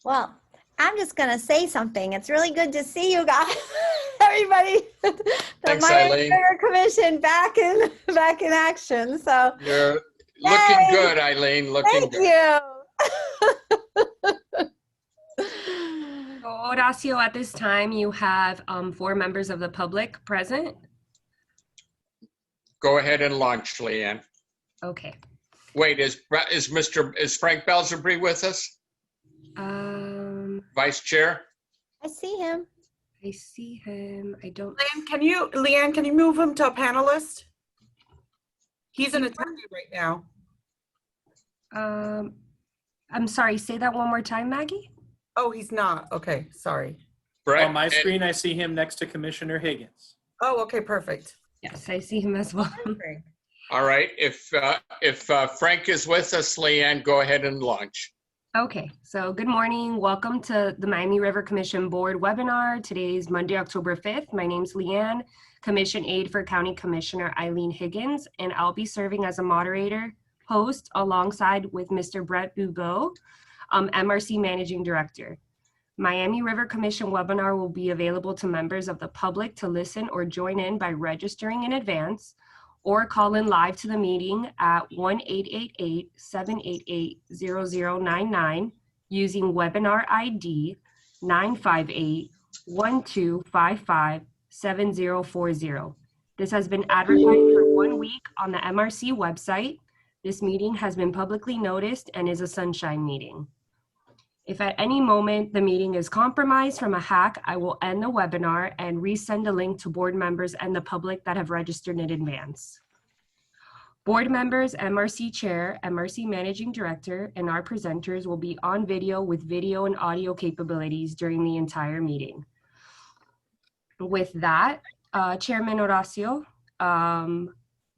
Well, I'm just going to say something. It's really good to see you guys, everybody. The Thanks, Miami Eileen. River Commission back in action. So You're looking Yay. good, Eileen. Looking thank good. you. So, Horacio, at this time, you have 4 members of the public present. Go ahead and launch, Leanne. Okay. Wait, is Frank Belzebri with us? Vice Chair? I see him. I see him. I don't. Leanne, can you move him to a panelist? He's an attendee right now. I'm sorry. Say that one more time, Maggie. Oh, he's not. Okay, sorry. Brett, On my screen, I see him next to Commissioner Higgins. Oh, okay, perfect. Yes, I see him as well. all right. If Frank is with us, Leanne, go ahead and launch. Okay, so good morning. Welcome to the Miami River Commission Board webinar. Today is Monday, October 5th. My name's Leanne, Commission Aide for County Commissioner Eileen Higgins, and I'll be serving as a moderator, host, alongside with Mr. Brett Bubeau, MRC Managing Director. Miami River Commission webinar will be available to members of the public to listen or join in by registering in advance or call in live to the meeting at 1-888-788-0099 using webinar ID 958-1255-7040. This has been advertised for 1 week on the MRC website. This meeting has been publicly noticed and is a sunshine meeting. If at any moment the meeting is compromised from a hack, I will end the webinar and resend a link to board members and the public that have registered in advance. Board members, MRC Chair, MRC Managing Director, and our presenters will be on video with video and audio capabilities during the entire meeting. With that, Chairman Horacio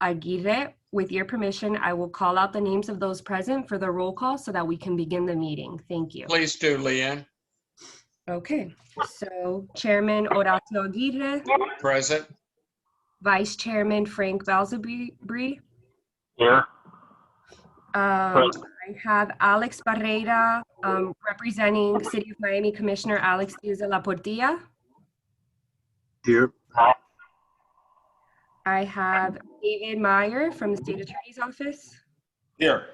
Aguirre, with your permission, I will call out the names of those present for the roll call so that we can begin the meeting. Thank you. Please do, Leanne. Okay, so Chairman Horacio Aguirre. Present. Vice Chairman Frank Belzebri. Here. I have Alex Barrera, representing City of Miami Commissioner Alex Diaz de la Portilla. Here. I have David Meyer from the State Attorney's Office. Here.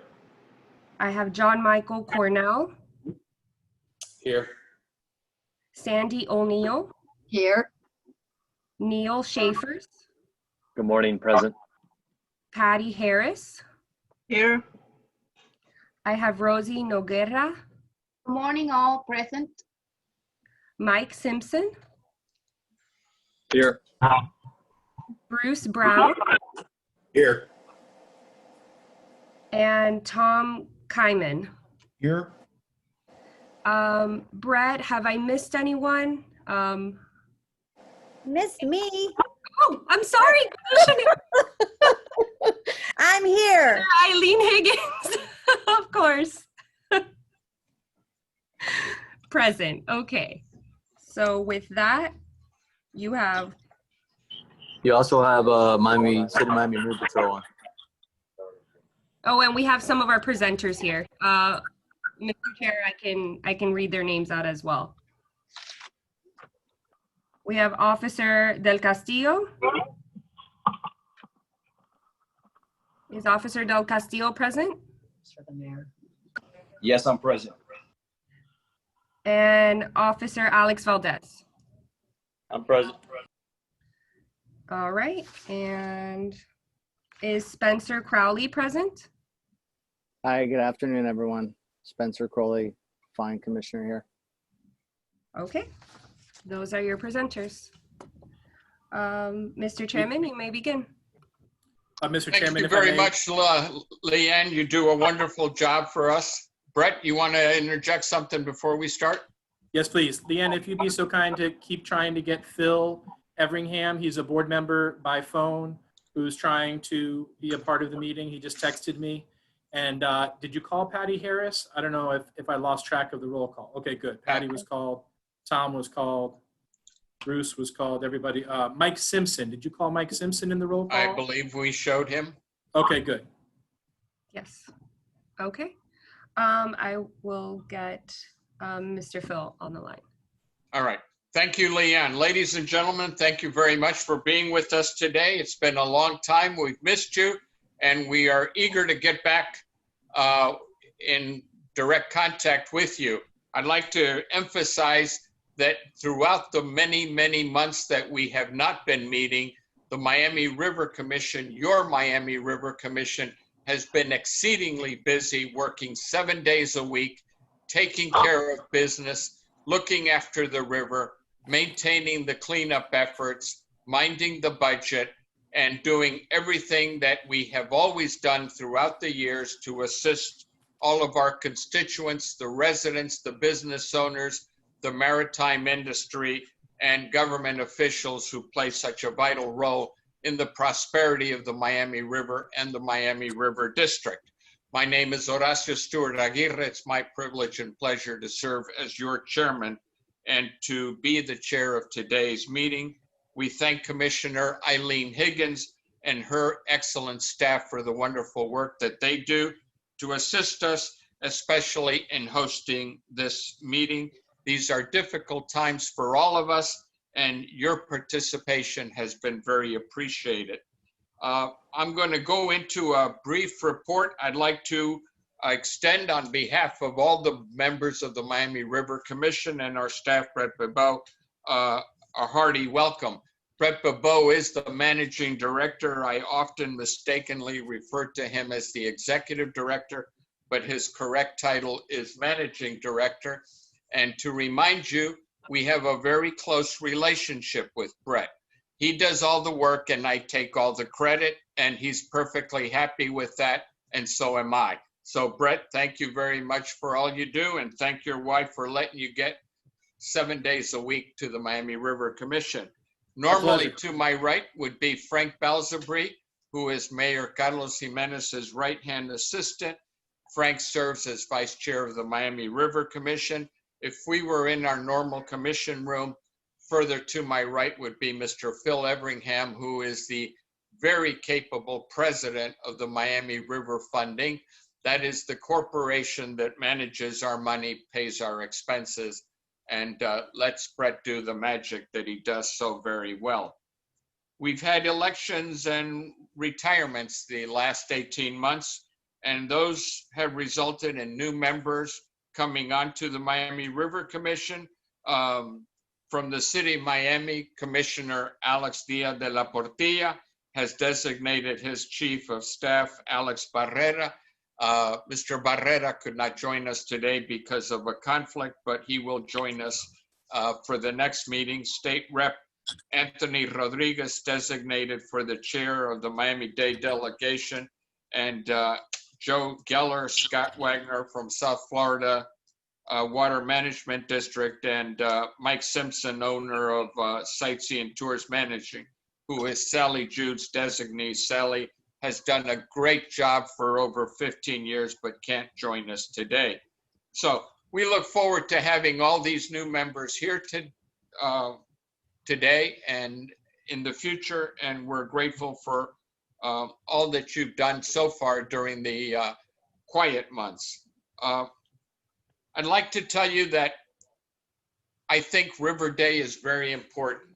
I have John Michael Cornell, Here. Sandy O'Neill, Here. Neil Schaefers, Good morning, present. Patty Harris. Here. I have Rosie Noguera, Good morning, all present. Mike Simpson, Here. Bruce Brown, Here. and Tom Kyman. Here. Brett, have I missed anyone? Miss me. Oh, I'm sorry, Commissioner. I'm here. Eileen Higgins, of course. Present, okay. So with that, you have, You also have City Miami Moon Patrol on. oh, and we have some of our presenters here. Mr. Chair, I can read their names out as well. We have Officer Del Castillo. Is Officer Del Castillo present? Yes, I'm present. And Officer Alex Valdez. I'm present. All right, and is Spencer Crowley present? Hi, good afternoon, everyone. Spencer Crowley, Fine Commissioner here. Okay, those are your presenters. Mr. Chairman, you may begin. Mr. Thank Chairman, you if I very may- much, Leanne. You do a wonderful job for us. Brett, you want to interject something before we start? Yes, please. Leanne, if you'd be so kind to keep trying to get Phil Everingham. He's a board member by phone who's trying to be a part of the meeting. He just texted me. And did you call Patty Harris? I don't know if I lost track of the roll call. Okay, good. Patty was called. Tom was called. Bruce was called. Everybody. Mike Simpson. Did you call Mike Simpson in the roll call? I believe we showed him. Okay, good. Yes. Okay. I will get Mr. Phil on the line. All right. Thank you, Leanne. Ladies and gentlemen, thank you very much for being with us today. It's been a long time. We've missed you, and we are eager to get back in direct contact with you. I'd like to emphasize that throughout the many, many months that we have not been meeting, the Miami River Commission, your Miami River Commission, has been exceedingly busy, working 7 days a week, taking care of business, looking after the river, maintaining the cleanup efforts, minding the budget, and doing everything that we have always done throughout the years to assist all of our constituents, the residents, the business owners, the maritime industry, and government officials who play such a vital role in the prosperity of the Miami River and the Miami River District. My name is Horacio Stewart Aguirre. It's my privilege and pleasure to serve as your chairman and to be the chair of today's meeting. We thank Commissioner Eileen Higgins and her excellent staff for the wonderful work that they do to assist us, especially in hosting this meeting. These are difficult times for all of us, and your participation has been very appreciated. I'm going to go into a brief report. I'd like to extend on behalf of all the members of the Miami River Commission and our staff, Brett Bebeau, a hearty welcome. Brett Bebeau is the managing director. I often mistakenly refer to him as the executive director, but his correct title is managing director. And to remind you, we have a very close relationship with Brett. He does all the work and I take all the credit, and he's perfectly happy with that, and so am I. So Brett, thank you very much for all you do, and thank your wife for letting you get 7 days a week to the Miami River Commission. Normally to my right would be Frank Balzabri, who is Mayor Carlos Jimenez's right-hand assistant. Frank serves as vice chair of the Miami River Commission. If we were in our normal commission room, further to my right would be Mr. Phil Everingham, who is the very capable president of the Miami River Funding. That is the corporation that manages our money, pays our expenses, and lets Brett do the magic that he does so very well. We've had elections and retirements the last 18 months, and those have resulted in new members coming onto the Miami River Commission. From the city of Miami, Commissioner Alex Diaz de la Portilla has designated his chief of staff, Alex Barrera. Mr. Barrera could not join us today because of a conflict, but he will join us for the next meeting. State Rep Anthony Rodriguez designated for the chair of the Miami-Dade delegation, and Joe Geller, Scott Wagner from South Florida Water Management District, and Mike Simpson, owner of Sightseeing Tours Managing, who is Sally Jude's designee. Sally has done a great job for over 15 years, but can't join us today. So we look forward to having all these new members here today and in the future, and we're grateful for all that you've done so far during the quiet months. I'd like to tell you that I think River Day is very important.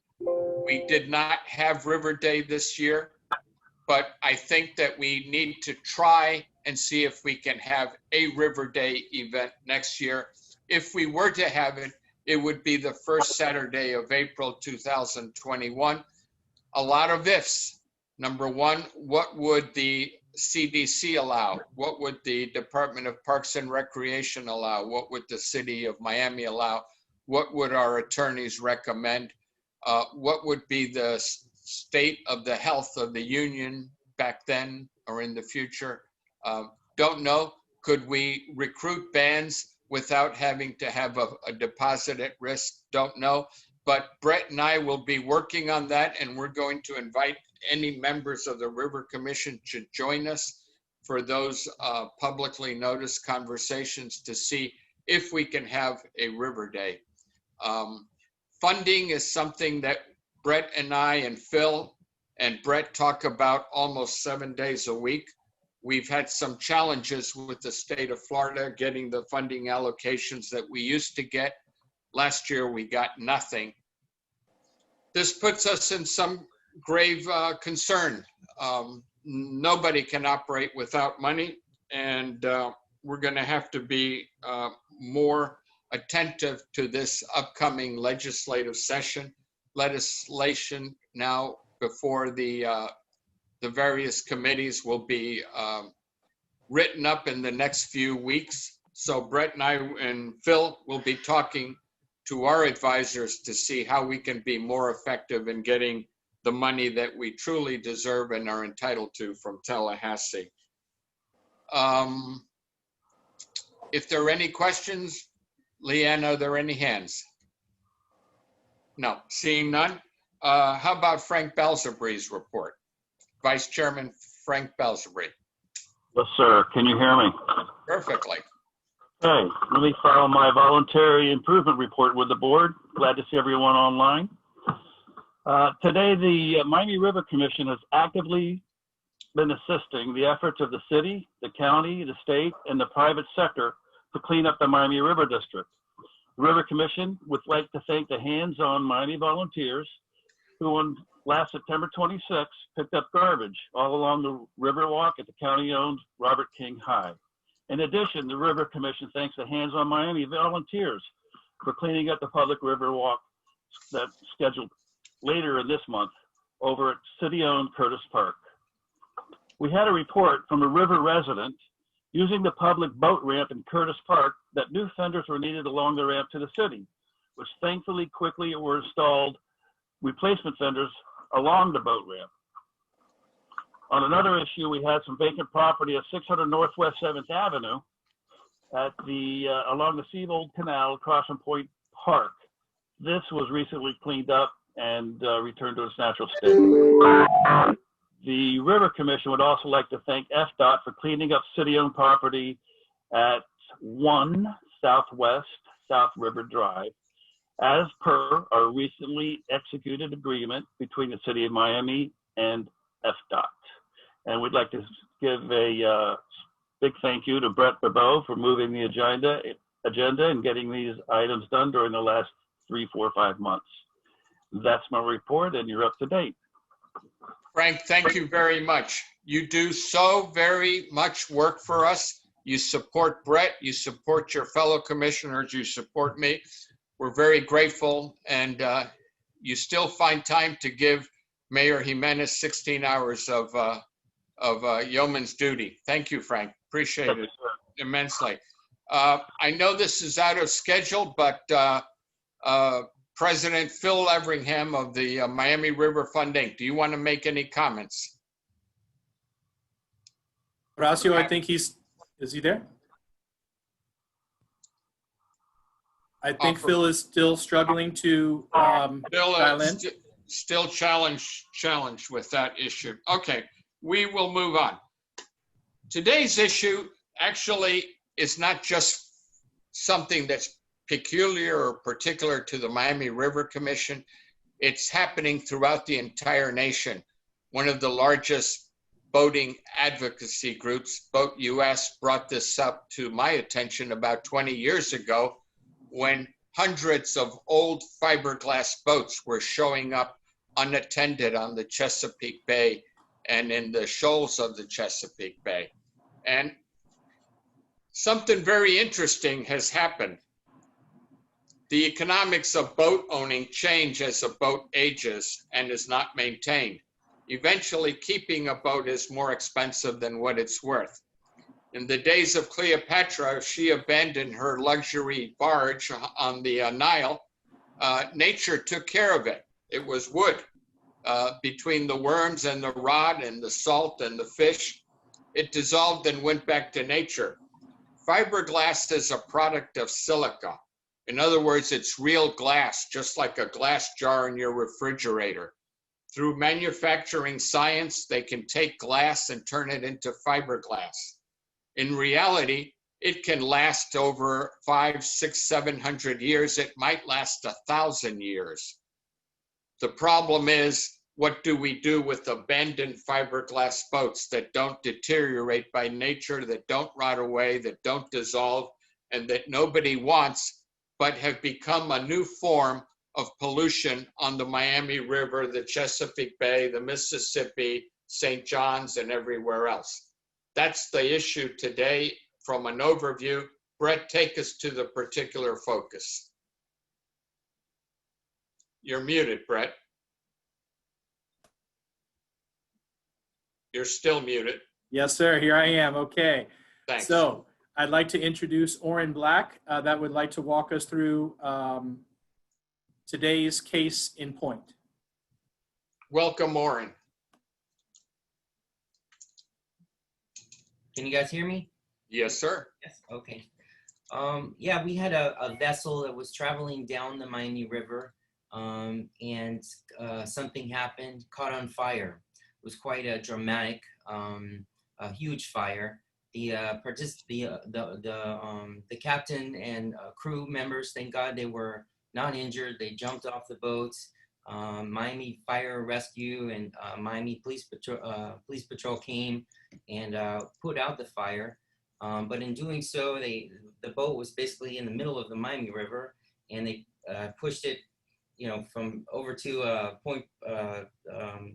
We did not have River Day this year, but I think that we need to try and see if we can have a River Day event next year. If we were to have it, it would be the first Saturday of April 2021. A lot of ifs. Number one, what would the CDC allow? What would the Department of Parks and Recreation allow? What would the city of Miami allow? What would our attorneys recommend? What would be the state of the health of the union back then or in the future? Don't know. Could we recruit bands without having to have a deposit at risk? Don't know. But Brett and I will be working on that, and we're going to invite any members of the River Commission to join us for those publicly noticed conversations to see if we can have a River Day. Funding is something that Brett and I and Phil and Brett talk about almost 7 days a week. we've had some challenges with the state of Florida getting the funding allocations that we used to get. Last year, we got nothing. This puts us in some grave concern. Nobody can operate without money, and we're going to have to be more attentive to this upcoming legislative session. Legislation now before the various committees will be written up in the next few weeks. So Brett and I and Phil will be talking to our advisors to see how we can be more effective in getting the money that we truly deserve and are entitled to from Tallahassee. If there are any questions, Leanne, are there any hands? No, seeing none. How about Frank Balsabre's report? Vice Chairman Frank Balsabry. Yes, sir. Can you hear me? Perfectly. Okay, let me file my voluntary improvement report with the board. Glad to see everyone online. Today, the Miami River Commission has actively been assisting the efforts of the city, the county, the state, and the private sector to clean up the Miami River District. The River Commission would like to thank the hands-on Miami volunteers who on last September 26th picked up garbage all along the Riverwalk at the county-owned Robert King High. In addition, the River Commission thanks the hands-on Miami volunteers for cleaning up the public Riverwalk that's scheduled later in this month over at city-owned Curtis Park. We had a report from a river resident using the public boat ramp in Curtis Park that new fenders were needed along the ramp to the city, which thankfully quickly were installed replacement fenders along the boat ramp. On another issue, we had some vacant property at 600 Northwest 7th Avenue at the along the Seabold Canal across from Point Park. This was recently cleaned up and returned to its natural state. The River Commission would also like to thank FDOT for cleaning up city-owned property at 1 Southwest South River Drive, as per our recently executed agreement between the City of Miami and FDOT. And we'd like to give a big thank you to Brett Barbeau for moving the agenda and getting these items done during the last 3, 4, 5 months. That's my report, and you're up to date. Frank, thank you very much. You do so very much work for us. You support Brett, you support your fellow commissioners, you support me. We're very grateful, and you still find time to give Mayor Jimenez 16 hours of yeoman's duty. Thank you, Frank. Appreciate it immensely. I know this is out of schedule, but President Phil Everingham of the Miami River Fund Inc., do you want to make any comments? Horacio, I think is he there? I think Phil is still struggling to dial in. Still challenged with that issue. Okay, we will move on. Today's issue actually is not just something that's peculiar or particular to the Miami River Commission. It's happening throughout the entire nation. One of the largest boating advocacy groups, Boat US, brought this up to my attention about 20 years ago when hundreds of old fiberglass boats were showing up unattended on the Chesapeake Bay and in the shoals of the Chesapeake Bay. And something very interesting has happened. The economics of boat owning change as a boat ages and is not maintained. Eventually, keeping a boat is more expensive than what it's worth. In the days of Cleopatra, she abandoned her luxury barge on the Nile. Nature took care of it. It was wood. Between the worms and the rod and the salt and the fish, it dissolved and went back to nature. Fiberglass is a product of silica. In other words, it's real glass, just like a glass jar in your refrigerator. Through manufacturing science, they can take glass and turn it into fiberglass. In reality, it can last over 500, 600, 700 years. It might last 1,000 years. The problem is what do we do with abandoned fiberglass boats that don't deteriorate by nature, that don't rot away, that don't dissolve, and that nobody wants, but have become a new form of pollution on the Miami River, the Chesapeake Bay, the Mississippi, St. John's, and everywhere else. That's the issue today from an overview. Brett, take us to the particular focus. You're muted, Brett. You're still muted. Yes, sir. Here I am. Okay. Thanks. So I'd like to introduce Oren Black that would like to walk us through today's case in point. Welcome, Oren. Can you guys hear me? Yes, sir. Yes. Okay. Yeah, we had a vessel that was traveling down the Miami River, and something happened, caught on fire. It was quite a dramatic, a huge fire. The captain and crew members, thank God, they were not injured. They jumped off the boats. Miami Fire Rescue and Miami Police Patrol came and put out the fire. But in doing so, the boat was basically in the middle of the Miami River, and they pushed it, from over to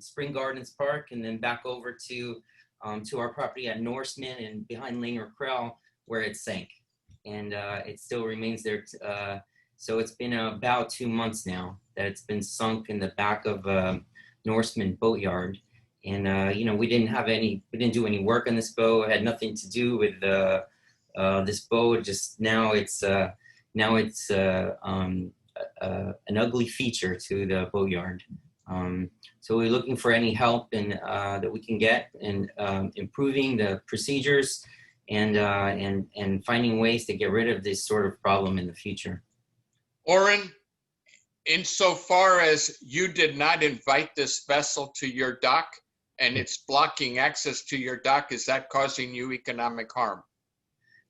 Spring Gardens Park, and then back over to our property at Norseman and behind Langer Krell, where it sank, and it still remains there. So it's been about 2 months now that it's been sunk in the back of Norseman Boatyard. And, we didn't do any work on this boat. It had nothing to do with this boat. Just now it's an ugly feature to the boatyard. So we're looking for any help that we can get in improving the procedures and finding ways to get rid of this sort of problem in the future. Oren, insofar as you did not invite this vessel to your dock and it's blocking access to your dock, is that causing you economic harm?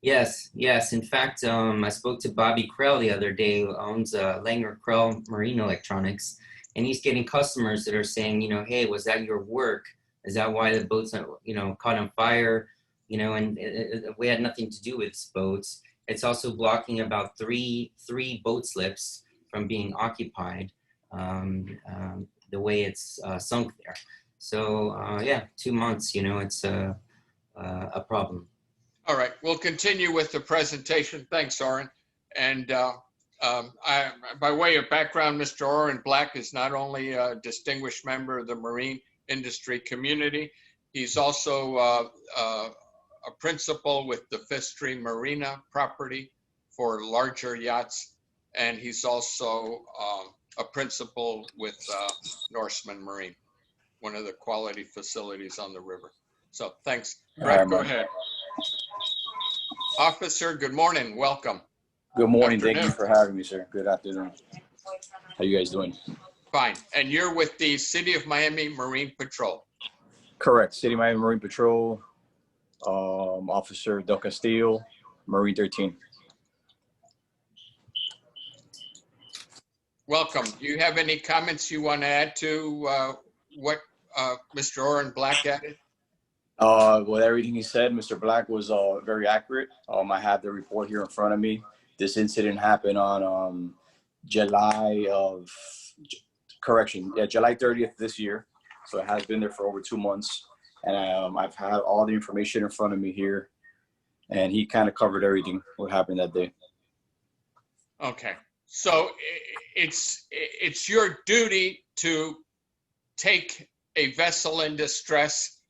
Yes. In fact, I spoke to Bobby Krell the other day, who owns Langer Krell Marine Electronics, and he's getting customers that are saying, hey, was that your work? Is that why the boat's, caught on fire? And we had nothing to do with this boats. It's also blocking about three boat slips from being occupied, the way it's sunk there. So 2 months, it's a problem. All right, we'll continue with the presentation. Thanks, Oren. And by way of background, Mr. Oren Black is not only a distinguished member of the marine industry community, he's also a principal with the Fifth Stream Marina property for larger yachts. And he's also a principal with Norseman Marine, one of the quality facilities on the river. So thanks. Brett, go ahead. Officer, good morning. Welcome. Good morning. Afternoon. Thank you for having me, sir. Good afternoon. How you guys doing? Fine. And you're with the City of Miami Marine Patrol? Correct. City of Miami Marine Patrol, Officer Del Castillo, Marine 13. Welcome. Do you have any comments you want to add to what Mr. Oren Black added? With everything he said, Mr. Black was very accurate. I have the report here in front of me. This incident happened on July 30th this year. So it has been there for over 2 months. And I've had all the information in front of me here. And he kind of covered everything, what happened that day. Okay. So it's your duty to take a vessel in distress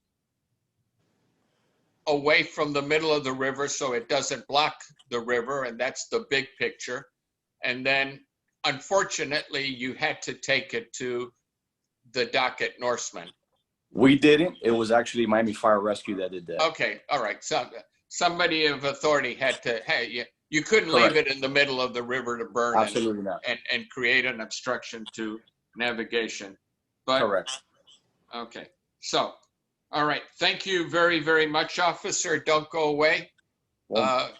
away from the middle of the river so it doesn't block the river, and that's the big picture. And then, unfortunately, you had to take it to the dock at Norseman. We didn't. It was actually Miami Fire Rescue that did that. Okay, all right. So somebody of authority had to, hey, you couldn't Correct. leave it in the middle of the river to burn Absolutely not. and create an obstruction to navigation. But, Correct. okay, so, all right. Thank you very, very much, officer. Don't go away.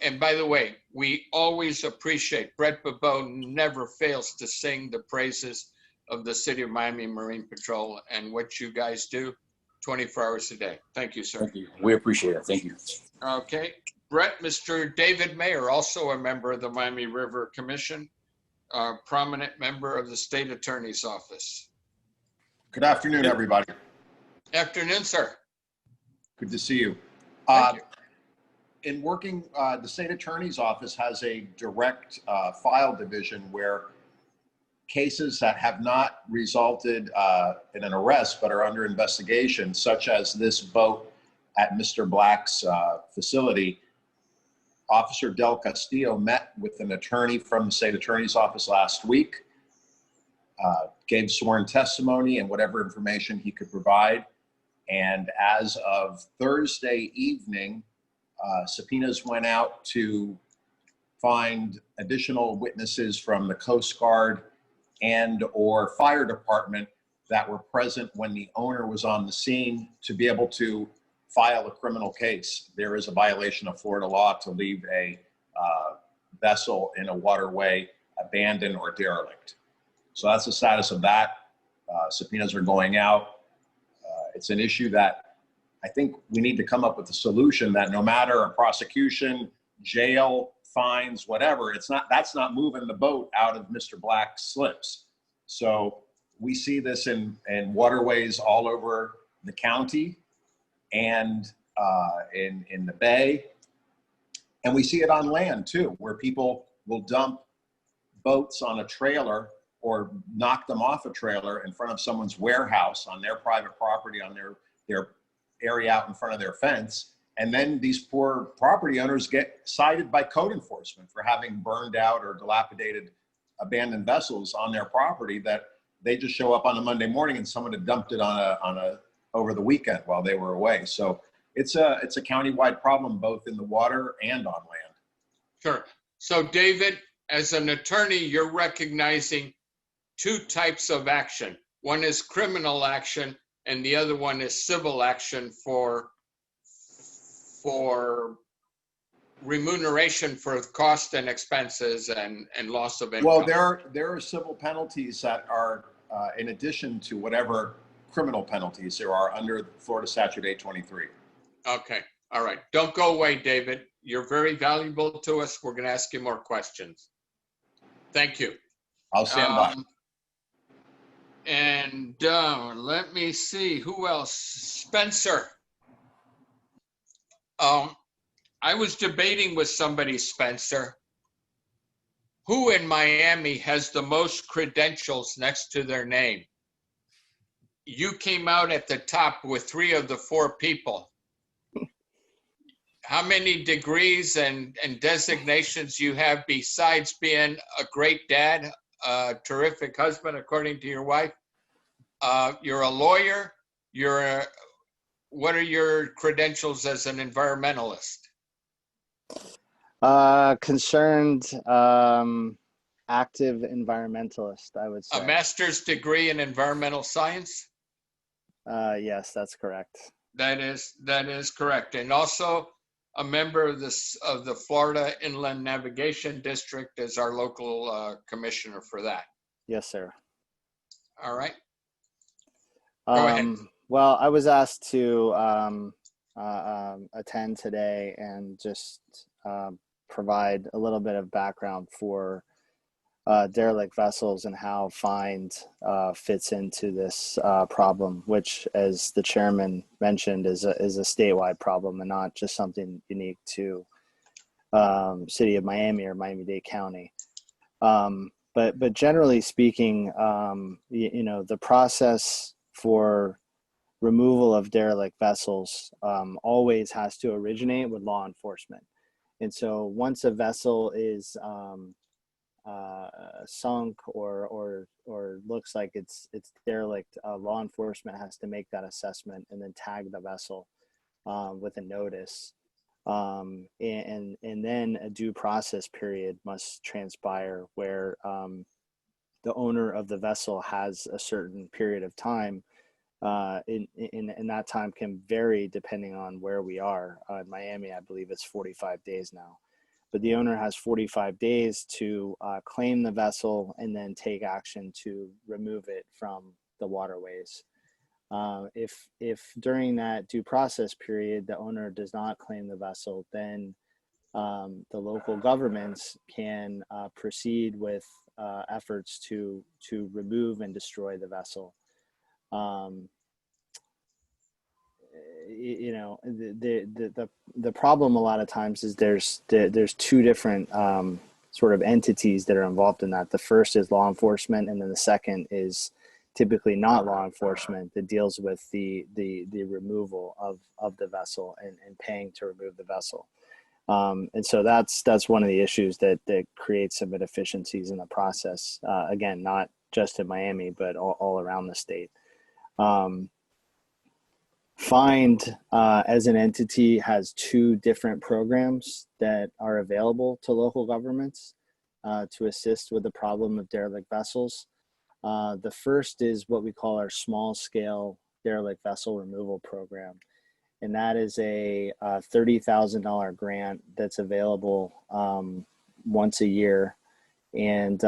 And by the way, we always appreciate, Brett Bebeau never fails to sing the praises of the City of Miami Marine Patrol and what you guys do 24 hours a day. Thank you, sir. Thank you. We appreciate it. Thank you. Okay. Brett, Mr. David Mayer, also a member of the Miami River Commission, a prominent member of the State Attorney's Office. Good afternoon, everybody. Afternoon, sir. Good to see you. Thank you. In working, the State Attorney's Office has a direct file division where cases that have not resulted in an arrest but are under investigation, such as this boat at Mr. Black's facility, Officer Del Castillo met with an attorney from the State Attorney's Office last week, gave sworn testimony and whatever information he could provide. And as of Thursday evening, subpoenas went out to find additional witnesses from the Coast Guard and or fire department that were present when the owner was on the scene to be able to file a criminal case. There is a violation of Florida law to leave a vessel in a waterway abandoned or derelict. So that's the status of that. Subpoenas are going out. It's an issue that I think we need to come up with a solution that no matter a prosecution, jail, fines, whatever, that's not moving the boat out of Mr. Black's slips. So we see this in waterways all over the county and in the bay. And we see it on land too, where people will dump boats on a trailer or knock them off a trailer in front of someone's warehouse on their private property, on their area out in front of their fence. And then these poor property owners get cited by code enforcement for having burned out or dilapidated abandoned vessels on their property that they just show up on a Monday morning and someone had dumped it over the weekend while they were away. So it's a countywide problem, both in the water and on land. Sure. So David, as an attorney, you're recognizing two types of action. One is criminal action and the other one is civil action for remuneration for cost and expenses and loss of income. Well, there are civil penalties that are in addition to whatever criminal penalties there are under Florida Statute 823. Okay. All right. Don't go away, David. You're very valuable to us. We're going to ask you more questions. Thank you. I'll stand by. And let me see, who else? Spencer. I was debating with somebody, Spencer, who in Miami has the most credentials next to their name? You came out at the top with 3 of the 4 people. How many degrees and designations you have besides being a great dad, a terrific husband, according to your wife? You're a lawyer. What are your credentials as an environmentalist? Concerned, active environmentalist, I would say. A master's degree in environmental science? Yes, that's correct. That is correct. And also a member of the Florida Inland Navigation District as our local commissioner for that. Yes, sir. All right. Go ahead. Well, I was asked to attend today and just provide a little bit of background for derelict vessels and how find fits into this problem, which, as the chairman mentioned, is a statewide problem and not just something unique to City of Miami or Miami-Dade County. But generally speaking, the process for removal of derelict vessels always has to originate with law enforcement. And so once a vessel is sunk or looks like it's derelict, law enforcement has to make that assessment and then tag the vessel with a notice. And then a due process period must transpire where the owner of the vessel has a certain period of time. And that time can vary depending on where we are. In Miami, I believe it's 45 days now. but the owner has 45 days to claim the vessel and then take action to remove it from the waterways. If during that due process period the owner does not claim the vessel, then the local governments can proceed with efforts to remove and destroy the vessel. You know, the problem a lot of times is there's two different sort of entities that are involved in that. The first is law enforcement, and then the second is typically not law enforcement that deals with the removal of the vessel and paying to remove the vessel. And so that's one of the issues that creates some inefficiencies in the process. Again, not just in Miami, but all around the state. Find as an entity has two different programs that are available to local governments to assist with the problem of derelict vessels. The first is what we call our small scale derelict vessel removal program. And that is a $30,000 grant that's available once a year. And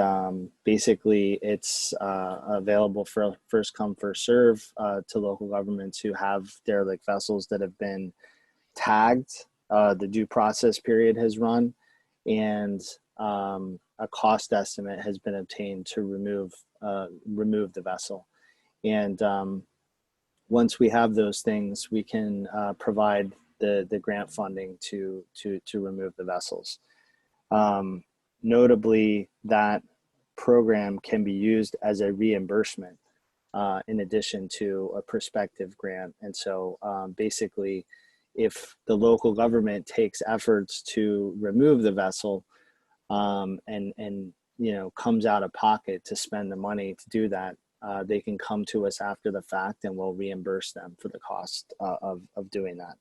basically it's available for first come, first serve to local governments who have derelict vessels that have been tagged. The due process period has run, and a cost estimate has been obtained to remove the vessel. And once we have those things, we can provide the grant funding to remove the vessels. Notably, that program can be used as a reimbursement in addition to a prospective grant. And so basically, if the local government takes efforts to remove the vessel and you know, comes out of pocket to spend the money to do that, they can come to us after the fact and we'll reimburse them for the cost of doing that.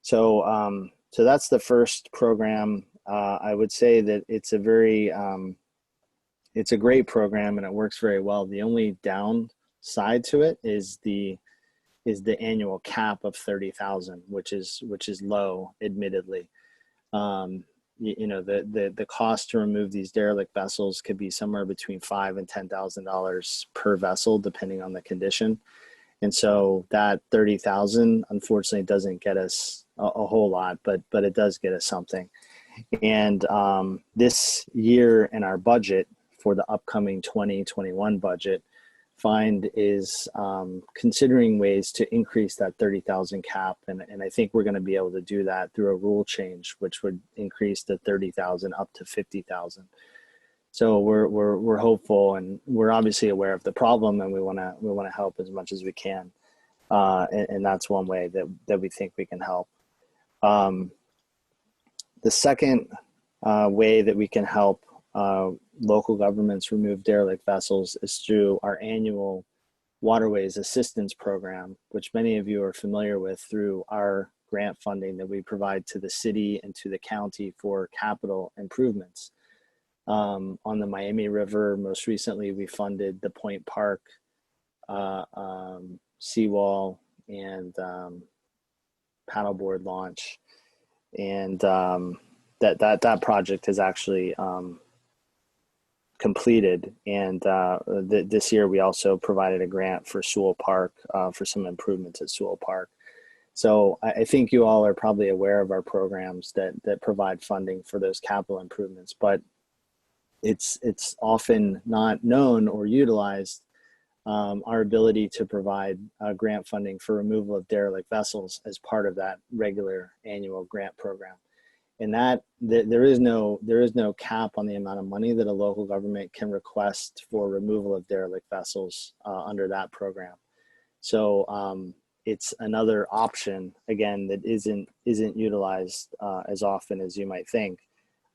So so that's the first program. I would say that it's a very it's a great program and it works very well. The only downside to it is the annual cap of 30,000, which is low, admittedly. You know, the cost to remove these derelict vessels could be somewhere between $5,000 and $10,000 per vessel, depending on the condition. And so that 30,000, unfortunately, doesn't get us a whole lot, but it does get us something. And this year in our budget for the upcoming 2021 budget, Find is considering ways to increase that 30,000 cap. And I think we're going to be able to do that through a rule change, which would increase the 30,000 up to 50,000. So we're hopeful, and we're obviously aware of the problem, and we want to help as much as we can. And that's one way that we think we can help. The second way that we can help local governments remove derelict vessels is through our annual Waterways Assistance Program, which many of you are familiar with through our grant funding that we provide to the city and to the county for capital improvements. On the Miami River, most recently, we funded the Point Park seawall and paddleboard launch. And that project is actually completed. And this year we also provided a grant for Sewell Park for some improvements at Sewell Park. So I think you all are probably aware of our programs that provide funding for those capital improvements, but it's often not known or utilized. Our ability to provide grant funding for removal of derelict vessels as part of that regular annual grant program. And that there is no cap on the amount of money that a local government can request for removal of derelict vessels under that program. So it's another option, again, that isn't utilized as often as you might think,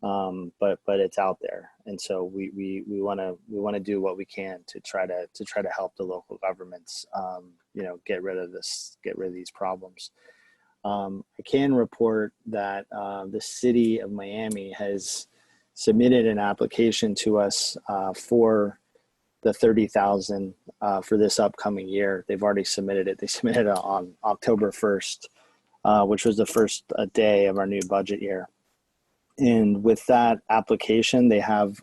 but it's out there. And so we want to do what we can to try to help the local governments, you know, get rid of these problems. I can report that the city of Miami has submitted an application to us for the 30,000 for this upcoming year. They've already submitted it. They submitted it on October 1st, which was the first day of our new budget year. And with that application, they have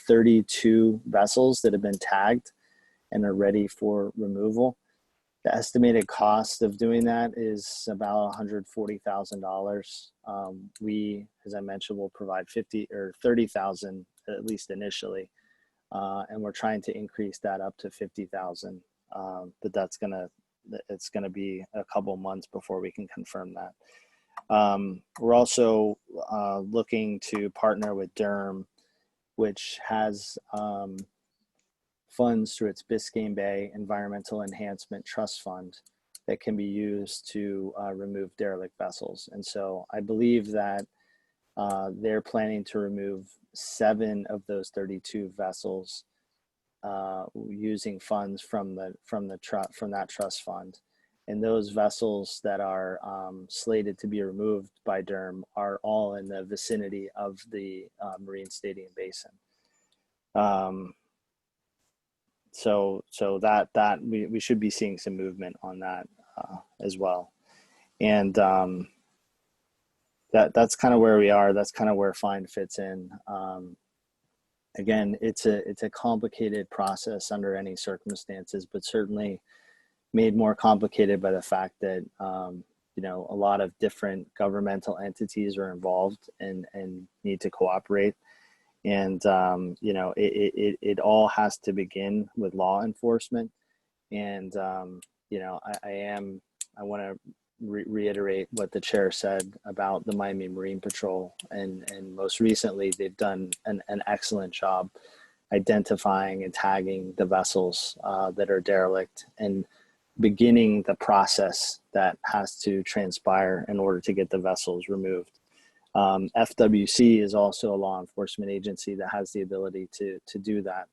32 vessels that have been tagged and are ready for removal. The estimated cost of doing that is about $140,000. We, as I mentioned, will provide 50 or 30,000 at least initially, and we're trying to increase that up to 50,000. But it's gonna be a couple months before we can confirm that. We're also looking to partner with Durham, which has funds through its Biscayne Bay Environmental Enhancement Trust Fund that can be used to remove derelict vessels. And so I believe that they're planning to remove 7 of those 32 vessels using funds from that trust fund. And those vessels that are slated to be removed by Durham are all in the vicinity of the Marine Stadium Basin. So that we should be seeing some movement on that as well. And that's kind of where we are. That's kind of where FIND fits in. Again, it's a complicated process under any circumstances, but certainly made more complicated by the fact that you know, a lot of different governmental entities are involved and need to cooperate. And you know, it all has to begin with law enforcement. And you know, I want to reiterate what the chair said about the Miami Marine Patrol, and most recently they've done an excellent job identifying and tagging the vessels that are derelict and beginning the process that has to transpire in order to get the vessels removed. FWC is also a law enforcement agency that has the ability to do that,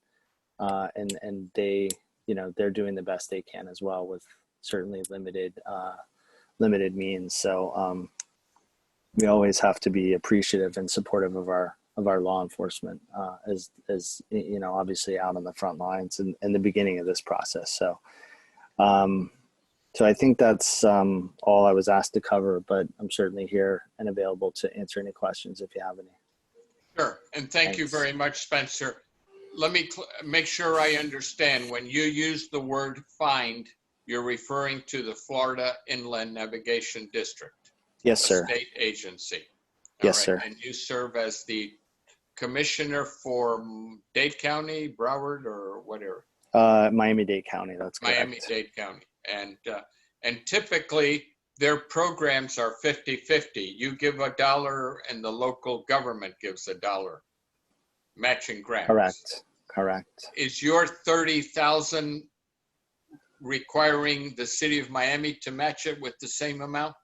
and they, you know, they're doing the best they can as well with certainly limited means. So we always have to be appreciative and supportive of our law enforcement as you know, obviously out on the front lines in the beginning of this process. So so I think that's all I was asked to cover, but I'm certainly here and available to answer any questions if you have any. Sure, and thank you very much, Spencer. Let me make sure I understand. When you use the word FIND, you're referring to the Florida Inland Navigation District? Yes, sir. A state agency? Yes, right. sir. And you serve as the commissioner for Dade County, Broward, or whatever? Miami-Dade County, that's correct. Miami-Dade County. And typically their programs are 50-50. You give $1 and the local government gives $1 matching grants. Correct. Is your 30,000 requiring the city of Miami to match it with the same amount?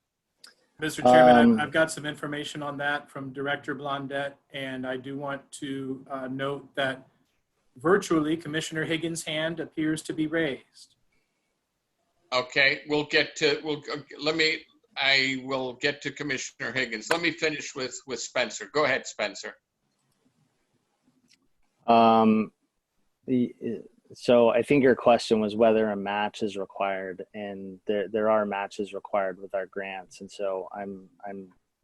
Mr. Chairman, I've got some information on that from Director Blondett, and I do want to note that virtually Commissioner Higgins' hand appears to be raised. Okay, I will get to Commissioner Higgins. Let me finish with Spencer. Go ahead, Spencer. So I think your question was whether a match is required, and there are matches required with our grants. And so I'm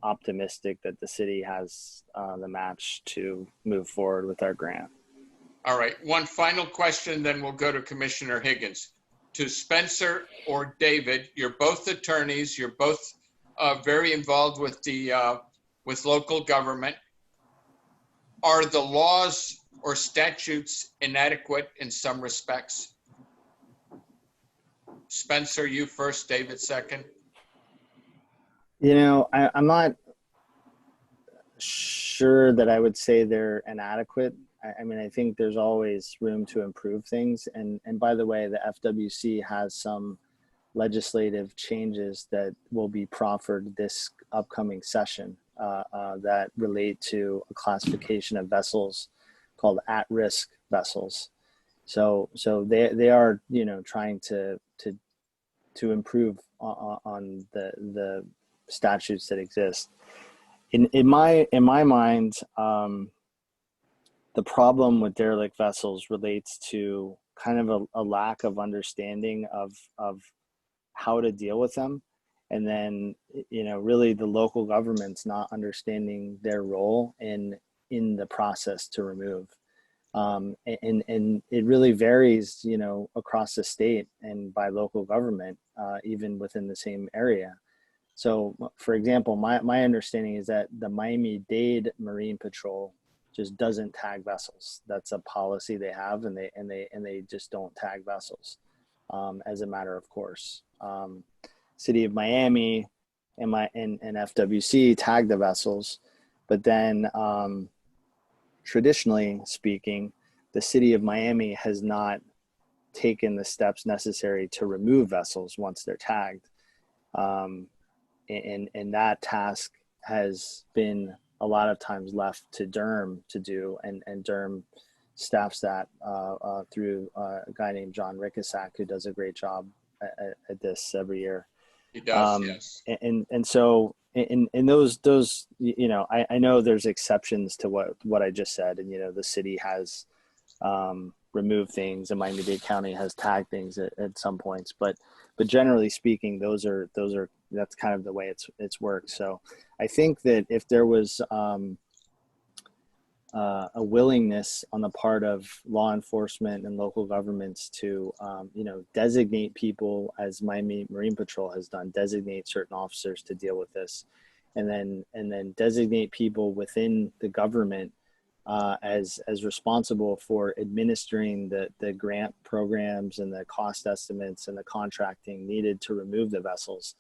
optimistic that the city has the match to move forward with our grant. All right, one final question, then we'll go to Commissioner Higgins. To Spencer or David, you're both attorneys. You're both very involved with with local government. Are the laws or statutes inadequate in some respects? Spencer, you first, David second. You know, I'm not sure that I would say they're inadequate. I mean, I think there's always room to improve things. And by the way, the FWC has some legislative changes that will be proffered this upcoming session that relate to a classification of vessels called at-risk vessels. So they are, you know, trying to improve on the statutes that exist. In my mind, the problem with derelict vessels relates to kind of a lack of understanding of how to deal with them. And then, really the local government's not understanding their role in the process to remove. And it really varies, across the state and by local government, even within the same area. So, for example, my understanding is that the Miami-Dade Marine Patrol just doesn't tag vessels. That's a policy they have, and they just don't tag vessels, as a matter of course. City of Miami and FWC tag the vessels, but then traditionally speaking, the City of Miami has not taken the steps necessary to remove vessels once they're tagged. And that task has been a lot of times left to DERM to do, and DERM staffs that through a guy named John Rickasack, who does a great job at this every year. He does, yes. And so in those, I know there's exceptions to what I just said, and the city has removed things, and Miami-Dade County has tagged things at some points, but generally speaking, that's kind of the way it's worked. So I think that if there was a willingness on the part of law enforcement and local governments to, designate people, as Miami Marine Patrol has done, designate certain officers to deal with this, and then designate people within the government as responsible for administering the grant programs and the cost estimates and the contracting needed to remove the vessels.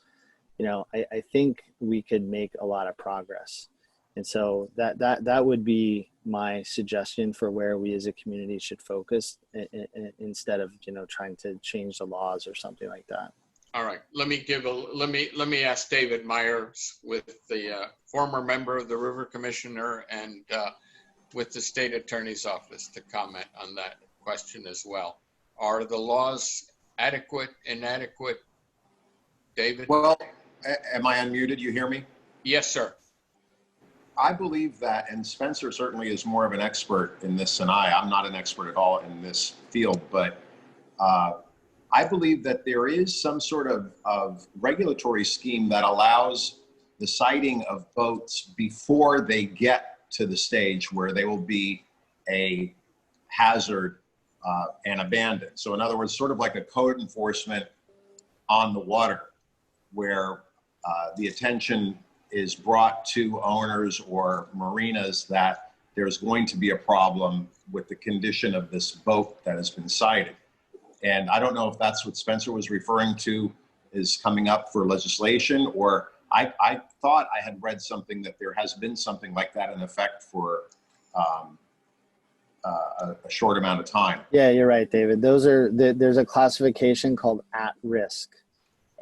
I think we could make a lot of progress. And so that would be my suggestion for where we as a community should focus, instead of, trying to change the laws or something like that. All right, let me ask David Myers, with the former member of the River Commissioner and with the State Attorney's Office, to comment on that question as well. Are the laws adequate, inadequate? David? Well, am I unmuted? You hear me? Yes, sir. I believe that, and Spencer certainly is more of an expert in this than I'm not an expert at all in this field, but I believe that there is some sort of regulatory scheme that allows the sighting of boats before they get to the stage where they will be a hazard and abandoned. So in other words, sort of like a code enforcement on the water, where the attention is brought to owners or marinas that there's going to be a problem with the condition of this boat that has been sighted. And I don't know if that's what Spencer was referring to is coming up for legislation, or I thought I had read something that there has been something like that in effect for a short amount of time. Yeah, you're right, David. There's a classification called at risk.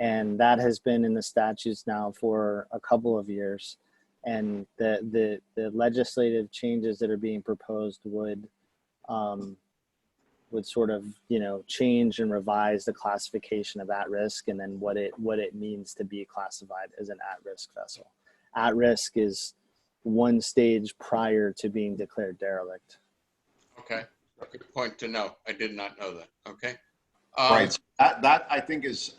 And that has been in the statutes now for a couple of years. And the legislative changes that are being proposed would sort of, change and revise the classification of at risk, and then what it means to be classified as an at-risk vessel. At risk is one stage prior to being declared derelict. Okay, good point to know. I did not know that. Okay. Right. So that I think is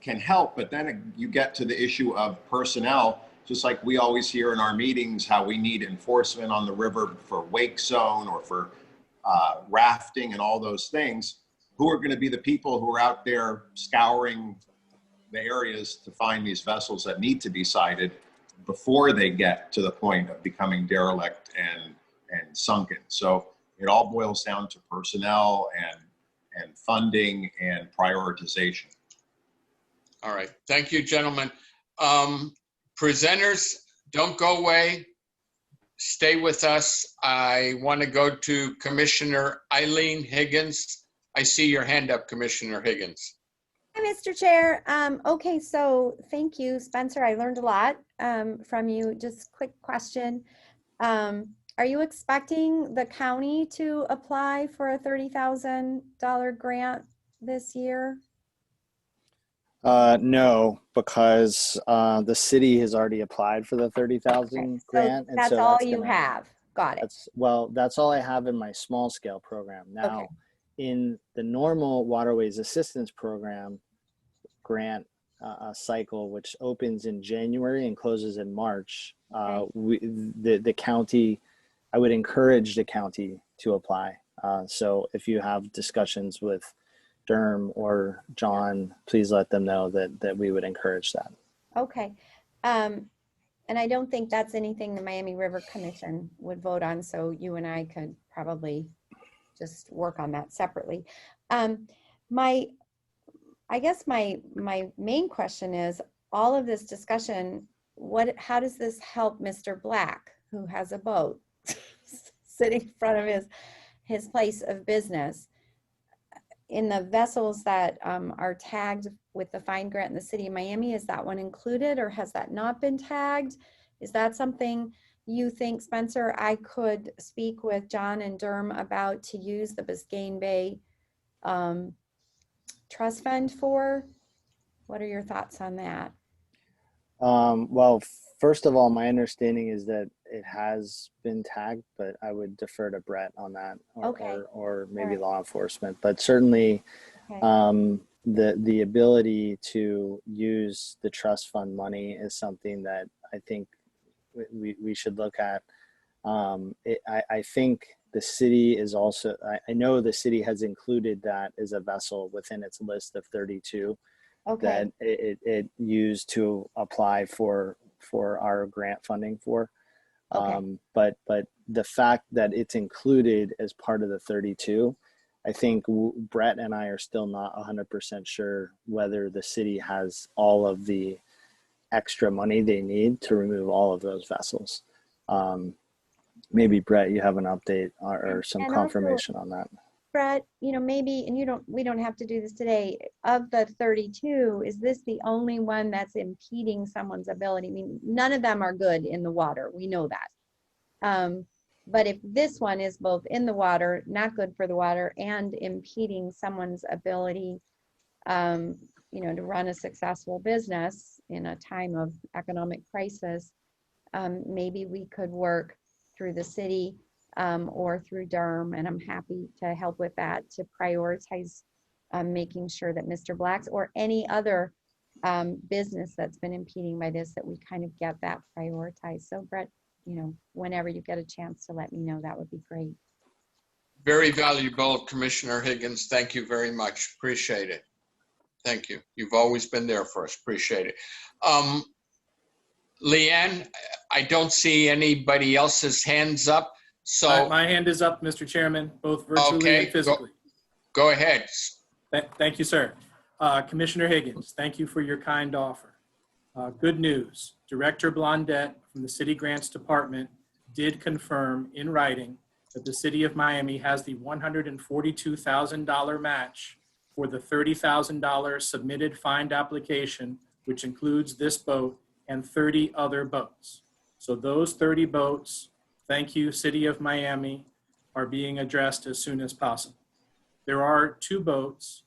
can help, but then you get to the issue of personnel, just like we always hear in our meetings, how we need enforcement on the river for wake zone or for rafting and all those things. Who are going to be the people who are out there scouring the areas to find these vessels that need to be sighted before they get to the point of becoming derelict and sunken? So it all boils down to personnel and funding and prioritization. All right. Thank you, gentlemen. Presenters, don't go away. Stay with us. I want to go to Commissioner Eileen Higgins. I see your hand up, Commissioner Higgins. Hi, Mr. Chair. Okay, so thank you, Spencer. I learned a lot from you. Just quick question. Are you expecting the county to apply for a $30,000 grant this year? No, because the city has already applied for the 30,000 grant. So that's all you have. Got it. That's all I have in my small scale program. Now, okay. In the normal Waterways Assistance Program grant cycle, which opens in January and closes in March, the county, I would encourage the county to apply. So if you have discussions with Derm or John, please let them know that we would encourage that. Okay. And I don't think that's anything the Miami River Commission would vote on, so you and I could probably just work on that separately. I guess my main question is, all of this discussion, how does this help Mr. Black, who has a boat sitting in front of his place of business? In the vessels that are tagged with the fine grant in the city of Miami, is that one included, or has that not been tagged? Is that something you think, Spencer, I could speak with John and Derm about to use the Biscayne Bay Trust Fund for? What are your thoughts on that? Well, first of all, my understanding is that it has been tagged, but I would defer to Brett on that, or maybe law enforcement. But certainly, the ability to use the trust fund money is something that I think we should look at. I think the city is also, I know the city has included that as a vessel within its list of 32 that it used to apply for our grant funding for. But the fact that it's included as part of the 32, I think Brett and I are still not 100% sure whether the city has all of the extra money they need to remove all of those vessels. Maybe Brett, you have an update or some confirmation on that. Brett, maybe, and we don't have to do this today. Of the 32, is this the only one that's impeding someone's ability? I mean, none of them are good in the water. We know that. But if this one is both in the water, not good for the water, and impeding someone's ability, to run a successful business in a time of economic crisis, maybe we could work through the city or through Derm, and I'm happy to help with that, to prioritize making sure that Mr. Black's or any other business that's been impeding by this, that we kind of get that prioritized. So Brett, whenever you get a chance to let me know, that would be great. Very valuable, Commissioner Higgins. Thank you very much. Appreciate it. Thank you. You've always been there for us. Appreciate it. Leanne, I don't see anybody else's hands up. So My hand is up, Mr. Chairman, both virtually and physically. Go ahead. Thank you, sir. Commissioner Higgins, thank you for your kind offer. Good news. Director Blondette from the City Grants Department did confirm in writing that the City of Miami has the $142,000 match for the $30,000 submitted fined application, which includes this boat and 30 other boats. So those 30 boats, thank you, City of Miami, are being addressed as soon as possible. There are 2 boats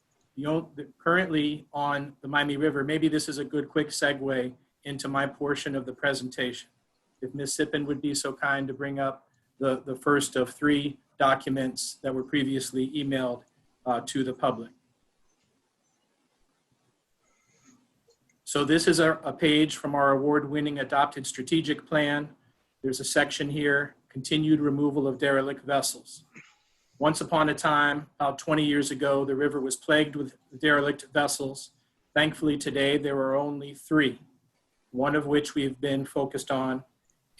currently on the Miami River. Maybe this is a good quick segue into my portion of the presentation. If Ms. Sippen would be so kind to bring up the first of 3 documents that were previously emailed to the public. So this is a page from our award-winning adopted strategic plan. There's a section here, continued removal of derelict vessels. Once upon a time, about 20 years ago, the river was plagued with derelict vessels. Thankfully today, there are only 3, one of which we've been focused on,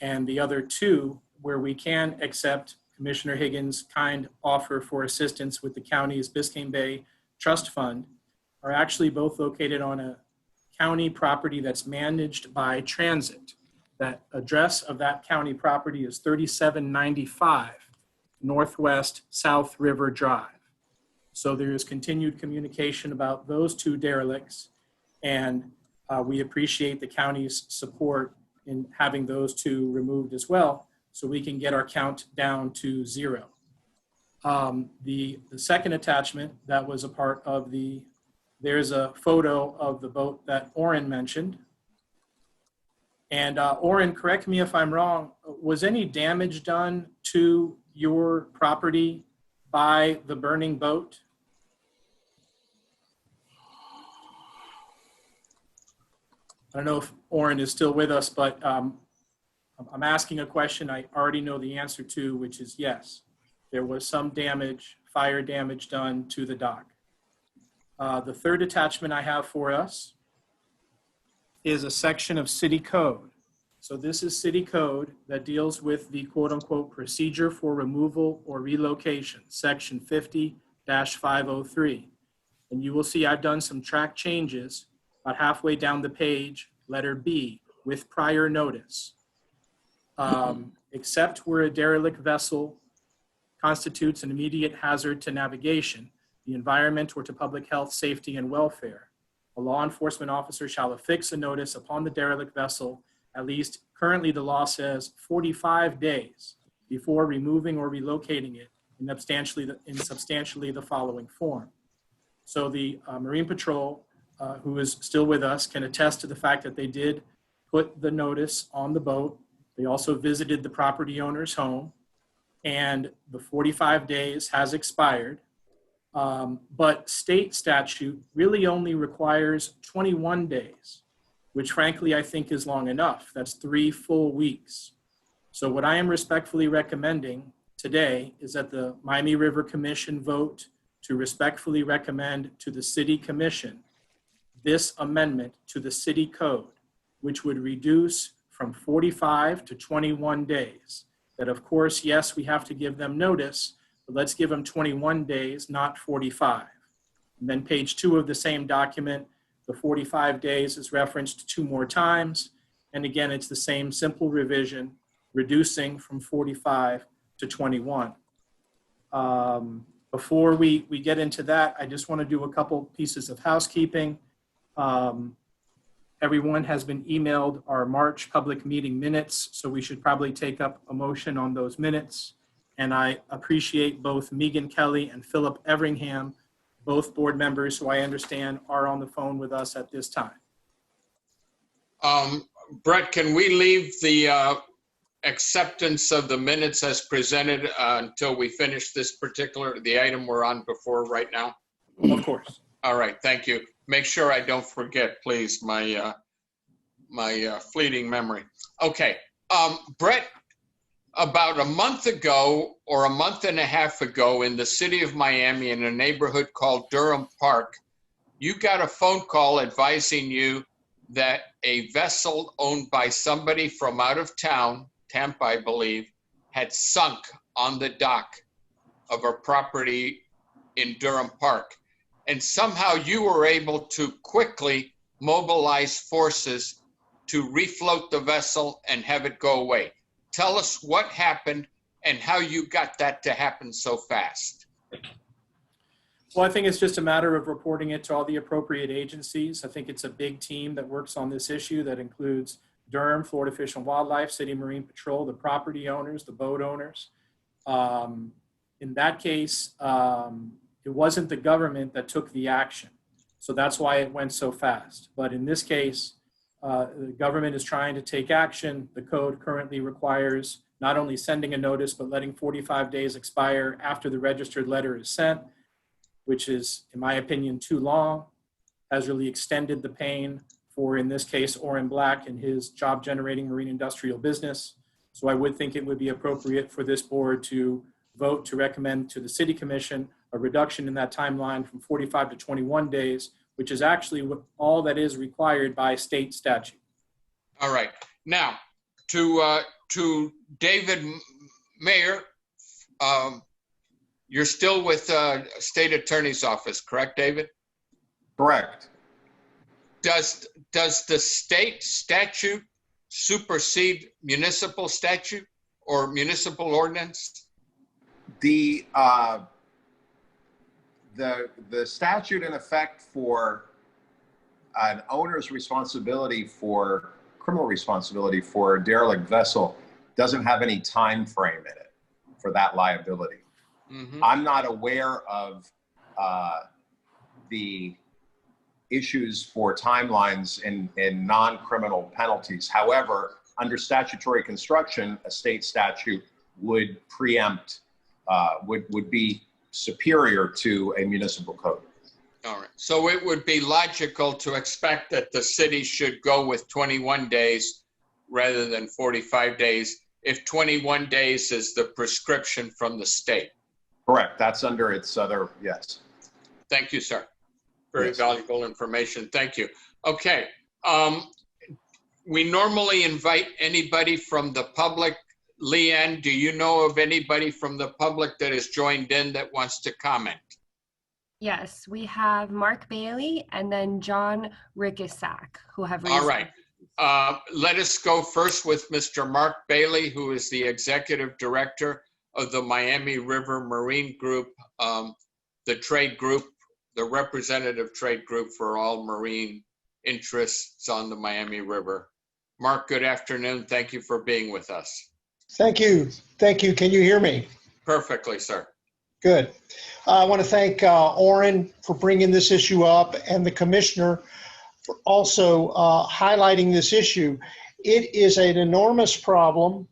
and the other 2 where we can accept Commissioner Higgins' kind offer for assistance with the county's Biscayne Bay Trust Fund are actually both located on a county property that's managed by transit. That address of that county property is 3795 Northwest South River Drive. So there is continued communication about those 2 derelicts, and we appreciate the county's support in having those 2 removed as well, so we can get our count down to 0. The second attachment that was a part of there's a photo of the boat that Oren mentioned. And Oren, correct me if I'm wrong, was any damage done to your property by the burning boat? I don't know if Oren is still with us, but I'm asking a question I already know the answer to, which is yes. There was some damage, fire damage done to the dock. The third attachment I have for us is a section of city code. So this is city code that deals with the quote unquote procedure for removal or relocation, section 50-503. And you will see I've done some track changes about halfway down the page, letter B, with prior notice. Except where a derelict vessel constitutes an immediate hazard to navigation, the environment, or to public health, safety, and welfare, a law enforcement officer shall affix a notice upon the derelict vessel at least, currently the law says 45 days before removing or relocating it in substantially the following form. So the Marine Patrol, who is still with us, can attest to the fact that they did put the notice on the boat. They also visited the property owner's home, and the 45 days has expired. But state statute really only requires 21 days, which frankly I think is long enough. That's 3 full weeks. So what I am respectfully recommending today is that the Miami River Commission vote to respectfully recommend to the City Commission this amendment to the city code, which would reduce from 45 to 21 days. That of course, yes, we have to give them notice, but let's give them 21 days, not 45. And then page 2 of the same document, the 45 days is referenced 2 more times. And again, it's the same simple revision, reducing from 45 to 21. Before we get into that, I just want to do a couple pieces of housekeeping. Everyone has been emailed our March public meeting minutes, so we should probably take up a motion on those minutes. And I appreciate both Megan Kelly and Philip Everingham, both board members who I understand are on the phone with us at this time. Brett, can we leave the acceptance of the minutes as presented until we finish this the item we're on before right now? Of course. All right, thank you. Make sure I don't forget, please, my fleeting memory. Okay, Brett, about a month ago or a month and a half ago in the city of Miami in a neighborhood called Durham Park, you got a phone call advising you that a vessel owned by somebody from out of town, Tampa, I believe, had sunk on the dock of a property in Durham Park. And somehow you were able to quickly mobilize forces to refloat the vessel and have it go away. Tell us what happened and how you got that to happen so fast. Well, I think it's just a matter of reporting it to all the appropriate agencies. I think it's a big team that works on this issue that includes Durham, Florida Fish and Wildlife, City Marine Patrol, the property owners, the boat owners. In that case, it wasn't the government that took the action. So that's why it went so fast. But in this case, the government is trying to take action. The code currently requires not only sending a notice, but letting 45 days expire after the registered letter is sent, which is, in my opinion, too long, has really extended the pain for, in this case, Oren Black and his job-generating marine industrial business. So I would think it would be appropriate for this board to vote to recommend to the City Commission a reduction in that timeline from 45 to 21 days, which is actually all that is required by state statute. All right. Now, to David Mayer, you're still with State Attorney's Office, correct, David? Correct. Does the state statute supersede municipal statute or municipal ordinance? The statute in effect for an owner's responsibility for criminal responsibility for a derelict vessel doesn't have any time frame in it for that liability. Mm-hmm. I'm not aware of the issues for timelines in non-criminal penalties. However, under statutory construction, a state statute would preempt, would be superior to a municipal code. All right. So it would be logical to expect that the city should go with 21 days rather than 45 days if 21 days is the prescription from the state. Correct. That's under its other, yes. Thank you, sir. Very Yes. valuable information. Thank you. Okay. We normally invite anybody from the public. Leanne, do you know of anybody from the public that has joined in that wants to comment? Yes, we have Mark Bailey and then John Rickisack, who have raised. All right. Let us go first with Mr. Mark Bailey, who is the Executive Director of the Miami River Marine Group, the trade group, the representative trade group for all marine interests on the Miami River. Mark, good afternoon. Thank you for being with us. Thank you. Thank you. Can you hear me? Perfectly, sir. Good. I want to thank Oren for bringing this issue up and the commissioner for also highlighting this issue. It is an enormous problem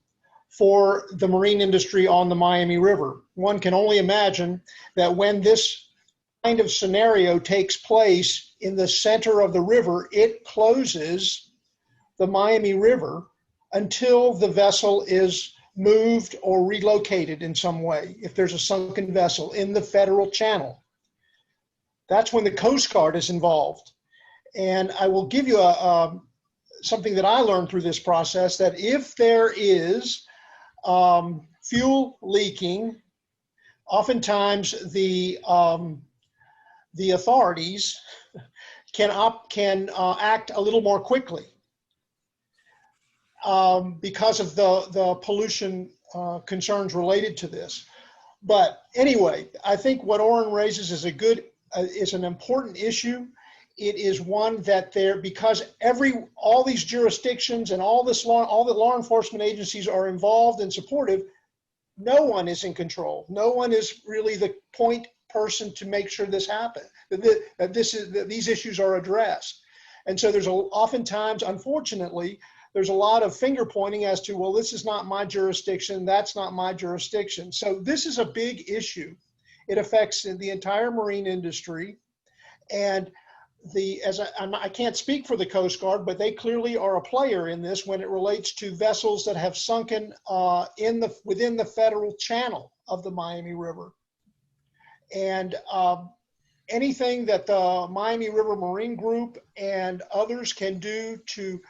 for the marine industry on the Miami River. One can only imagine that when this kind of scenario takes place in the center of the river, it closes the Miami River until the vessel is moved or relocated in some way, if there's a sunken vessel in the federal channel. That's when the Coast Guard is involved. And I will give you something that I learned through this process, that if there is fuel leaking, oftentimes the authorities can act a little more quickly. Because of the pollution concerns related to this. But anyway, I think what Oren raises is is an important issue. It is one that because all these jurisdictions and all the law enforcement agencies are involved and supportive, no one is in control. No one is really the point person to make sure this happens, that these issues are addressed. And so there's oftentimes, unfortunately, there's a lot of finger pointing as to, well, this is not my jurisdiction, that's not my jurisdiction. So this is a big issue. It affects the entire marine industry. And I can't speak for the Coast Guard, but they clearly are a player in this when it relates to vessels that have sunken within the federal channel of the Miami River. And anything that the Miami River Marine Group and others can do to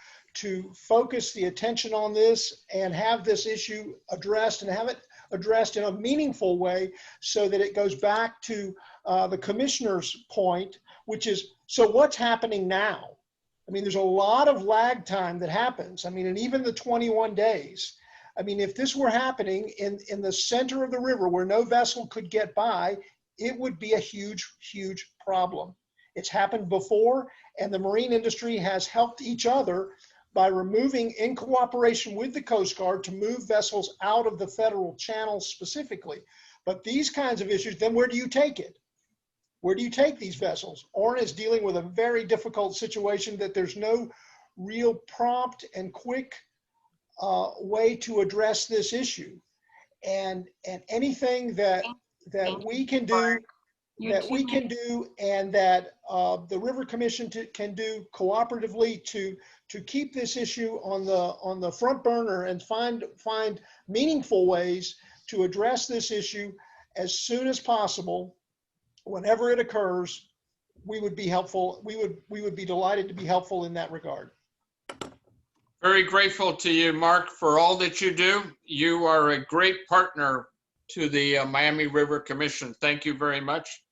focus the attention on this and have this issue addressed and have it addressed in a meaningful way so that it goes back to the commissioner's point, which is, so what's happening now? I mean, there's a lot of lag time that happens. I mean, and even the 21 days. I mean, if this were happening in the center of the river where no vessel could get by, it would be a huge, huge problem. It's happened before, and the marine industry has helped each other by removing, in cooperation with the Coast Guard, to move vessels out of the federal channel specifically. But these kinds of issues, then where do you take it? Where do you take these vessels? Oren is dealing with a very difficult situation that there's no real prompt and quick way to address this issue. And anything that we can do, and that the River Commission can do cooperatively to keep this issue on the front burner and find meaningful ways to address this issue as soon as possible. Whenever it occurs, we would be helpful. We would be delighted to be helpful in that regard. Very grateful to you, Mark, for all that you do. You are a great partner to the Miami River Commission. Thank you very much.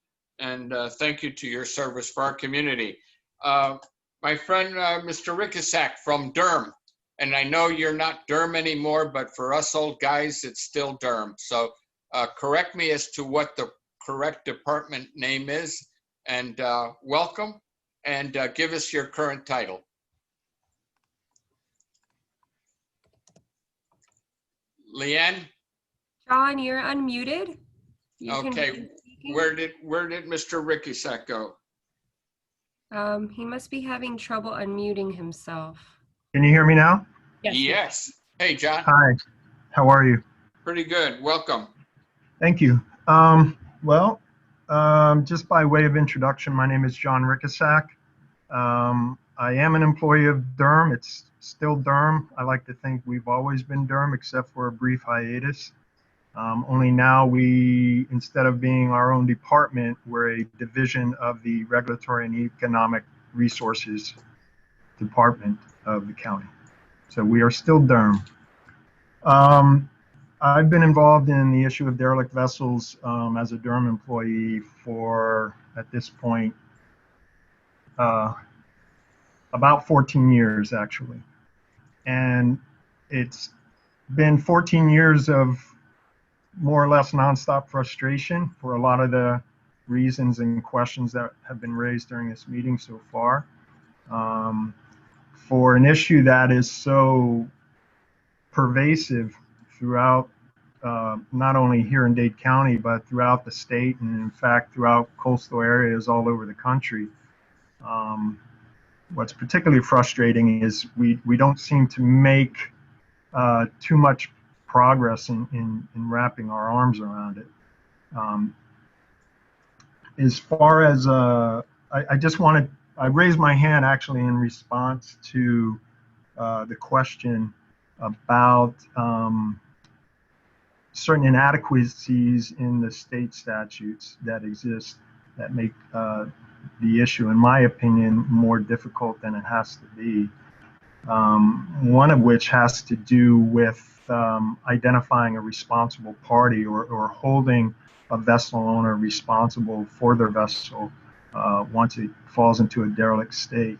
And thank you to your service for our community. My friend, Mr. Rickisack from Durham. And I know you're not Durham anymore, but for us old guys, it's still Durham. So correct me as to what the correct department name is, and welcome, and give us your current title. Leanne? John, you're unmuted. Okay, where did Mr. Rickisack go? He must be having trouble unmuting himself. Can you hear me now? Yes. Hey, John. Hi, how are you? Pretty good. Welcome. Thank you. Well, Just by way of introduction, my name is John Rickasack. I am an employee of DERM. It's still DERM. I like to think we've always been DERM, except for a brief hiatus. Only now we, instead of being our own department, we're a division of the Regulatory and Economic Resources Department of the county. So we are still DERM. I've been involved in the issue of derelict vessels as a DERM employee for, at this point, about 14 years, actually. And it's been 14 years of more or less nonstop frustration for a lot of the reasons and questions that have been raised during this meeting so far. For an issue that is so pervasive throughout, not only here in Dade County, but throughout the state, and in fact throughout coastal areas all over the country. What's particularly frustrating is we don't seem to make too much progress in wrapping our arms around it. As far as, I raised my hand actually in response to the question about certain inadequacies in the state statutes that exist that make the issue, in my opinion, more difficult than it has to be. One of which has to do with identifying a responsible party or holding a vessel owner responsible for their vessel once it falls into a derelict state.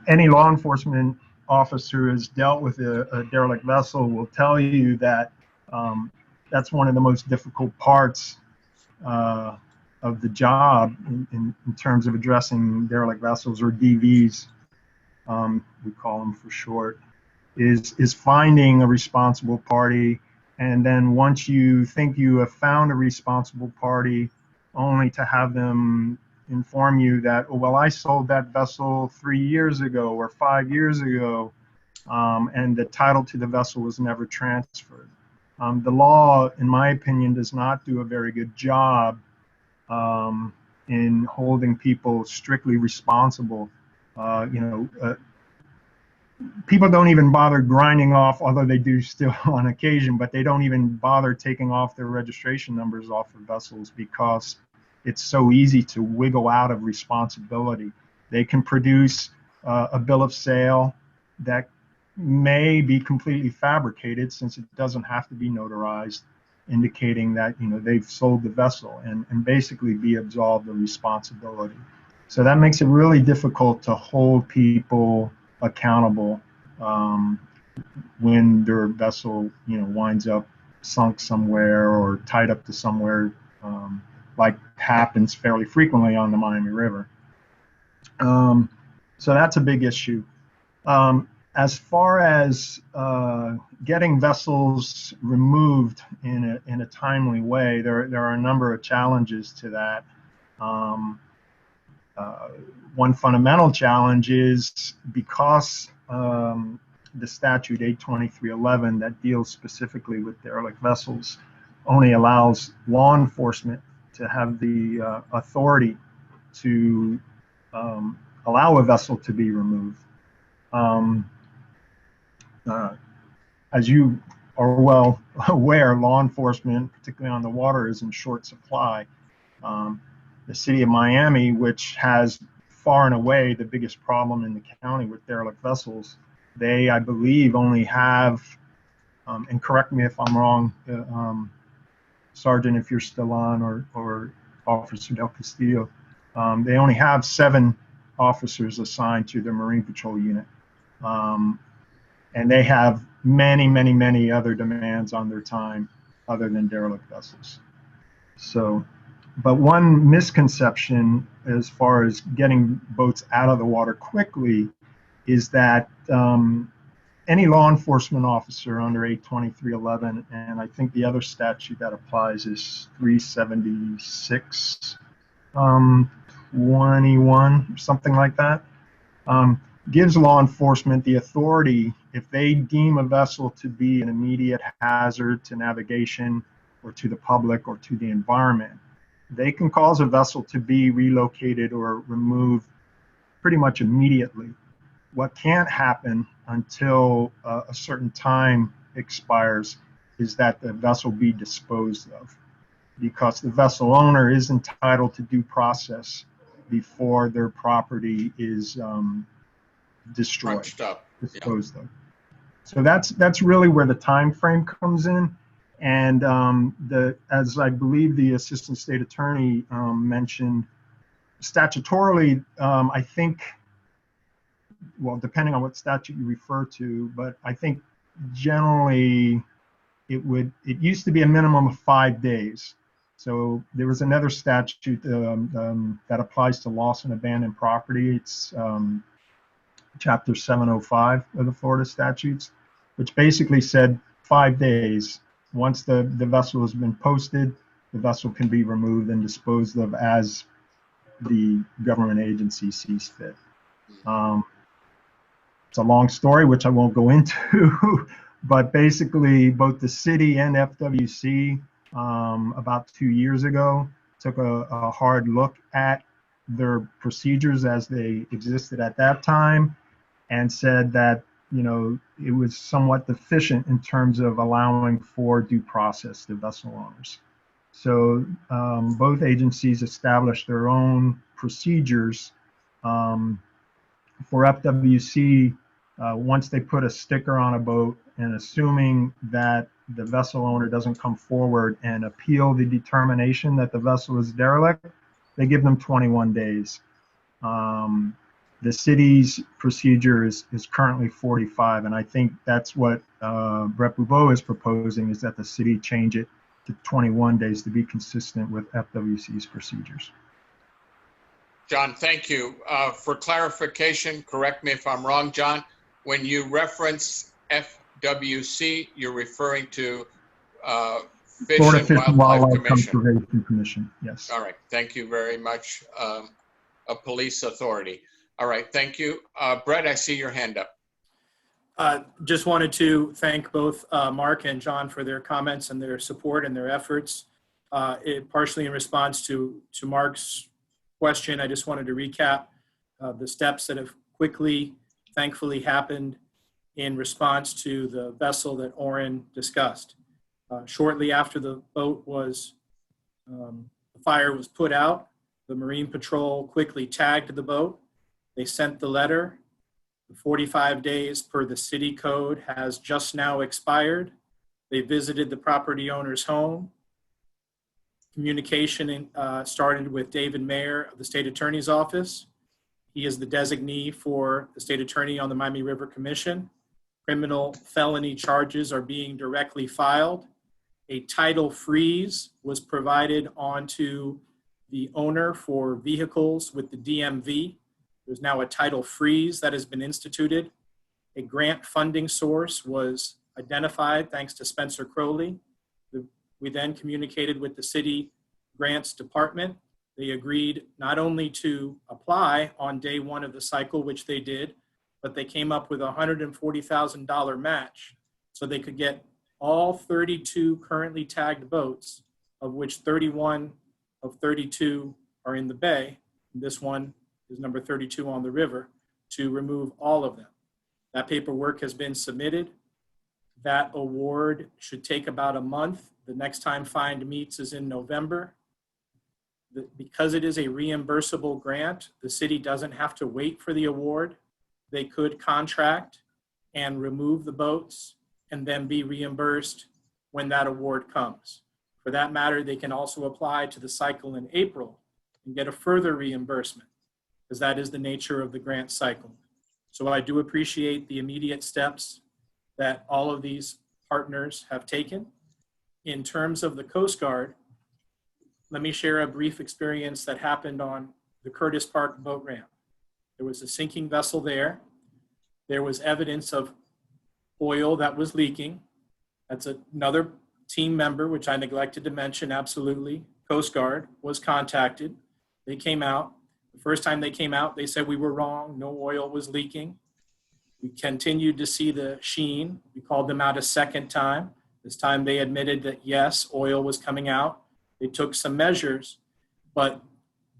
Any law enforcement officer who has dealt with a derelict vessel will tell you that that's one of the most difficult parts of the job in terms of addressing derelict vessels, or DVs, we call them for short, is finding a responsible party. And then once you think you have found a responsible party, only to have them inform you that, oh, well, I sold that vessel 3 years ago or 5 years ago, and the title to the vessel was never transferred. The law, in my opinion, does not do a very good job in holding people strictly responsible. People don't even bother grinding off, although they do still on occasion, but they don't even bother taking off their registration numbers off of vessels because it's so easy to wiggle out of responsibility. They can produce a bill of sale that may be completely fabricated, since it doesn't have to be notarized, indicating that they've sold the vessel, and basically be absolved of responsibility. So that makes it really difficult to hold people accountable when their vessel winds up sunk somewhere or tied up to somewhere, like happens fairly frequently on the Miami River. So that's a big issue. As far as getting vessels removed in a timely way, there are a number of challenges to that. One fundamental challenge is because the statute 82311 that deals specifically with derelict vessels only allows law enforcement to have the authority to allow a vessel to be removed. As you are well aware, law enforcement, particularly on the water, is in short supply. The city of Miami, which has far and away the biggest problem in the county with derelict vessels, they, I believe, only have, and correct me if I'm wrong, Sergeant, if you're still on, or Officer Del Castillo, they only have 7 officers assigned to the Marine Patrol unit. And they have many, many, many other demands on their time other than derelict vessels. So, but one misconception as far as getting boats out of the water quickly is that any law enforcement officer under 82311, and I think the other statute that applies is 376 21, something like that, gives law enforcement the authority, if they deem a vessel to be an immediate hazard to navigation, or to the public or to the environment, they can cause a vessel to be relocated or removed pretty much immediately. What can't happen until a certain time expires is that the vessel be disposed of, because the vessel owner is entitled to due process before their property is destroyed, Crunched up. disposed of. So that's really where the time frame comes in. And as I believe the assistant state attorney mentioned, statutorily, I think, well, depending on what statute you refer to, but I think generally it used to be a minimum of 5 days. So there was another statute that applies to loss and abandoned property. It's Chapter 705 of the Florida statutes, which basically said 5 days. Once the vessel has been posted, the vessel can be removed and disposed of as the government agency sees fit. It's a long story, which I won't go into, but basically both the city and FWC about 2 years ago took a hard look at their procedures as they existed at that time and said that, you know, it was somewhat deficient in terms of allowing for due process to vessel owners. So both agencies established their own procedures. For FWC, once they put a sticker on a boat and assuming that the vessel owner doesn't come forward and appeal the determination that the vessel is derelict, they give them 21 days. The city's procedure is currently 45, and I think that's what Brett Boudreaux is proposing, is that the city change it to 21 days to be consistent with FWC's procedures. John, thank you. For clarification, correct me if I'm wrong, John, when you reference FWC, you're referring to Fish Florida and Fish and Wildlife Wildlife Commission. Conservation Commission, yes. All right, thank you very much. A police authority. All right, thank you. Brett, I see your hand up. Just wanted to thank both Mark and John for their comments and their support and their efforts. Partially in response to Mark's question, I just wanted to recap the steps that have quickly, thankfully, happened in response to the vessel that Oren discussed. Shortly after the boat was, the fire was put out, the Marine Patrol quickly tagged the boat. They sent the letter. The 45 days per the city code has just now expired. They visited the property owner's home. Communication started with David Mayer of the State Attorney's Office. He is the designee for the State Attorney on the Miami River Commission. Criminal felony charges are being directly filed. A title freeze was provided onto the owner for vehicles with the DMV. There's now a title freeze that has been instituted. A grant funding source was identified thanks to Spencer Crowley. We then communicated with the city grants department. They agreed not only to apply on day one of the cycle, which they did, but they came up with a $140,000 match so they could get all 32 currently tagged boats, of which 31 of 32 are in the bay. This one is number 32 on the river, to remove all of them. That paperwork has been submitted. That award should take about a month. The next time Find meets is in November. Because it is a reimbursable grant, the city doesn't have to wait for the award. They could contract and remove the boats and then be reimbursed when that award comes. For that matter, they can also apply to the cycle in April and get a further reimbursement, because that is the nature of the grant cycle. So I do appreciate the immediate steps that all of these partners have taken. In terms of the Coast Guard, let me share a brief experience that happened on the Curtis Park boat ramp. There was a sinking vessel there. There was evidence of oil that was leaking. That's another team member, which I neglected to mention, absolutely. Coast Guard was contacted. They came out. The first time they came out, they said we were wrong. No oil was leaking. We continued to see the sheen. We called them out a second time. The This time they admitted that yes, oil was coming out. They took some measures, but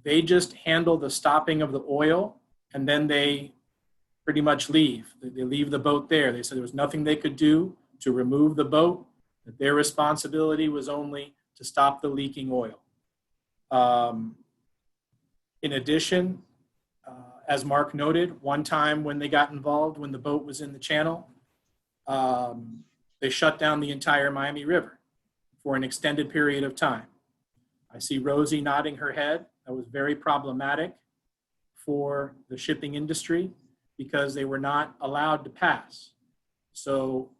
they just handle the stopping of the oil and then they pretty much leave. They leave the boat there. They said there was nothing they could do to remove the boat, that their responsibility was only to stop the leaking oil. In addition, as Mark noted, one time when they got involved, when the boat was in the channel, they shut down the entire Miami River for an extended period of time. I see Rosie nodding her head. That was very problematic for the shipping industry because they were not allowed to pass. So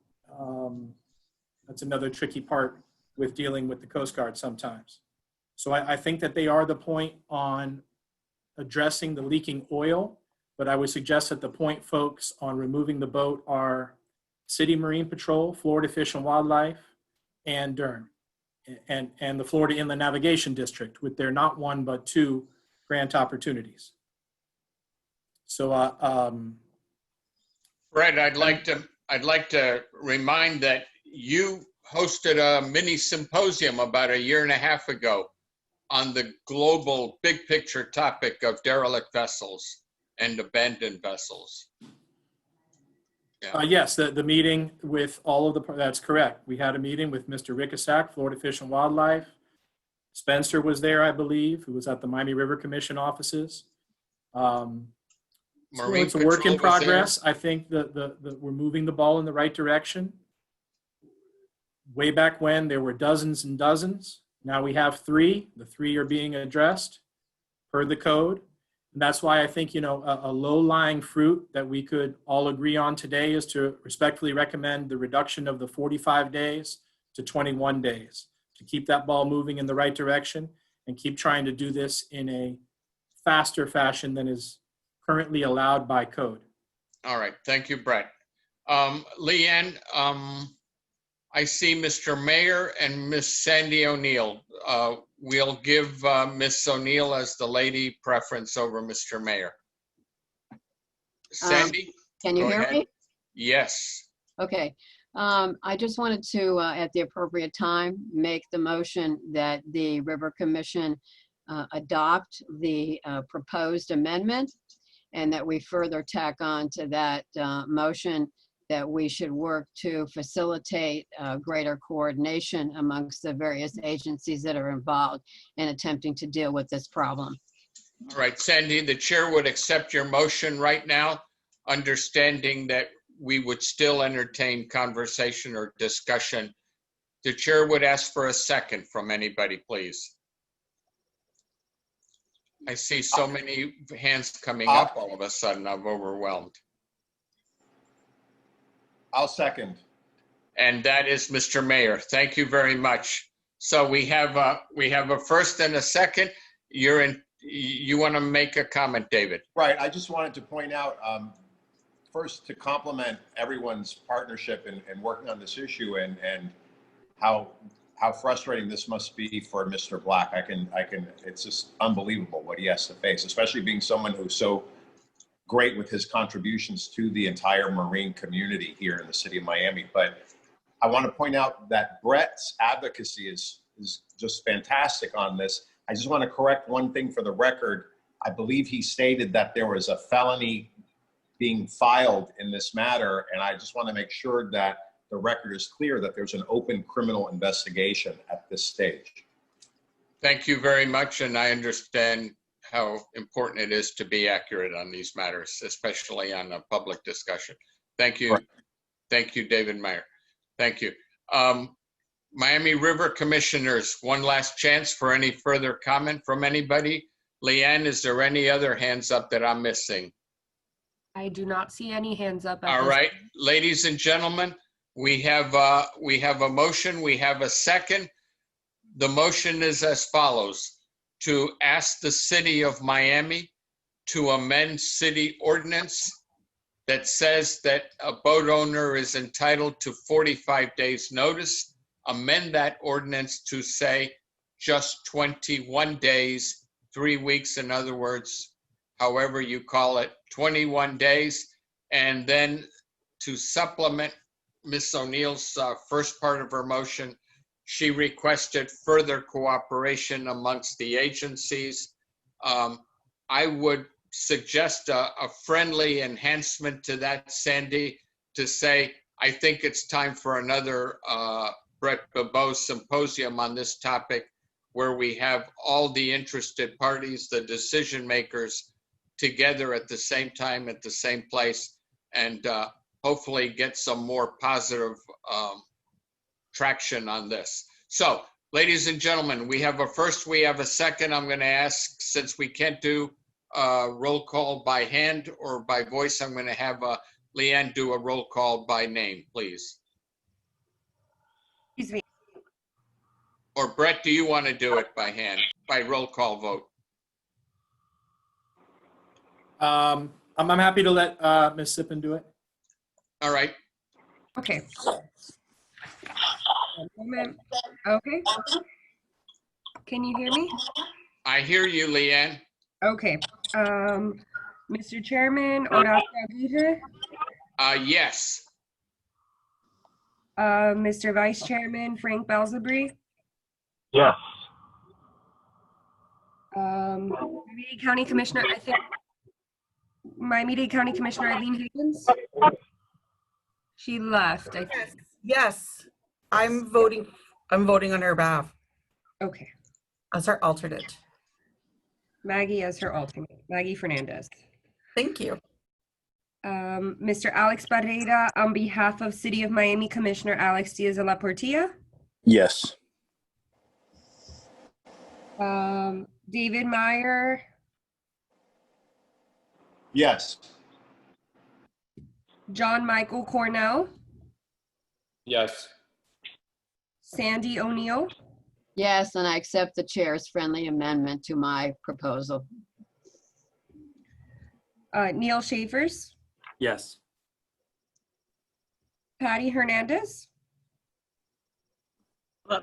that's another tricky part with dealing with the Coast Guard sometimes. So I think that they are the point on addressing the leaking oil, but I would suggest that the point folks on removing the boat are City Marine Patrol, Florida Fish and Wildlife, and Durham, and the Florida Inland Navigation District with their not one but two grant opportunities. So, Fred, I'd like to remind that you hosted a mini symposium about 1.5 years ago on the global big picture topic of derelict vessels and abandoned vessels. Yeah. Yes, the meeting with all of the, that's correct. We had a meeting with Mr. Rickasack, Florida Fish and Wildlife. Spencer was there, I believe, who was at the Miami River Commission offices. So it's a work in progress. I think that we're moving the ball in the right direction. Way back when, there were dozens and dozens. Now we have 3. The 3 are being addressed per the code. And that's why I think, a low-lying fruit that we could all agree on today is to respectfully recommend the reduction of the 45 days to 21 days to keep that ball moving in the right direction and keep trying to do this in a faster fashion than is currently allowed by code. All right, thank you, Brett. Leanne, I see Mr. Mayor and Miss Sandy O'Neill. We'll give Miss O'Neill as the lady preference over Mr. Mayor. Sandy? Can you go hear ahead. me? Yes. Okay. I just wanted to, at the appropriate time, make the motion that the River Commission adopt the proposed amendment and that we further tack on to that motion that we should work to facilitate greater coordination amongst the various agencies that are involved in attempting to deal with this problem. All right, Sandy, the chair would accept your motion right now, understanding that we would still entertain conversation or discussion. The chair would ask for a second from anybody, please. I see so many hands coming up all of a sudden. I'm overwhelmed. I'll second. And that is Mr. Mayor. Thank you very much. So we have a first and a second. You want to make a comment, David? Right. I just wanted to point out, first, to compliment everyone's partnership in working on this issue and how frustrating this must be for Mr. Black. It's just unbelievable what he has to face, especially being someone who's so great with his contributions to the entire marine community here in the city of Miami. But I want to point out that Brett's advocacy is just fantastic on this. I just want to correct one thing for the record. I believe he stated that there was a felony being filed in this matter, and I just want to make sure that the record is clear that there's an open criminal investigation at this stage. Thank you very much, and I understand how important it is to be accurate on these matters, especially on a public discussion. Thank you. Right. Thank you, David Meyer. Thank you. Miami River Commissioners, one last chance for any further comment from anybody. Leanne, is there any other hands up that I'm missing? I do not see any hands up. All right, ladies and gentlemen, we have a motion, we have a second. The motion is as follows: to ask the city of Miami to amend city ordinance that says that a boat owner is entitled to 45 days notice, amend that ordinance to say just 21 days, 3 weeks, in other words, however you call it, 21 days, and then to supplement Ms. O'Neill's first part of her motion. She requested further cooperation amongst the agencies. I would suggest a friendly enhancement to that, Sandy, to say, I think it's time for another Brett Bebeau symposium on this topic, where we have all the interested parties, the decision makers, together at the same time, at the same place, and hopefully get some more positive traction on this. So, ladies and gentlemen, we have a first, we have a second. I'm going to ask, since we can't do roll call by hand or by voice, I'm going to have Leanne do a roll call by name, please. Excuse me. Or Brett, do you want to do it by hand, by roll call vote? I'm happy to let Ms. Sippen do it. All right. Okay. One moment. Okay. Can you hear me? I hear you, Leanne. Okay. Mr. Chairman, Horacio Aguirre, Yes. Mr. Vice Chairman, Frank Belzabri, Yes. Miami-Dade County Commissioner, I think, Miami-Dade County Commissioner Eileen Higgins. She left, I think. Yes, I'm voting on her behalf Okay. as her alternate. Maggie as her alternate, Maggie Fernandez. Thank you. Mr. Alex Barrera, on behalf of City of Miami Commissioner Alex Diaz de la Portilla. Yes. David Meyer, Yes. John Michael Cornell, Yes. Sandy O'Neill, Yes, and I accept the chair's friendly amendment to my proposal. Neil Schaefers, Yes. Patty Hernandez,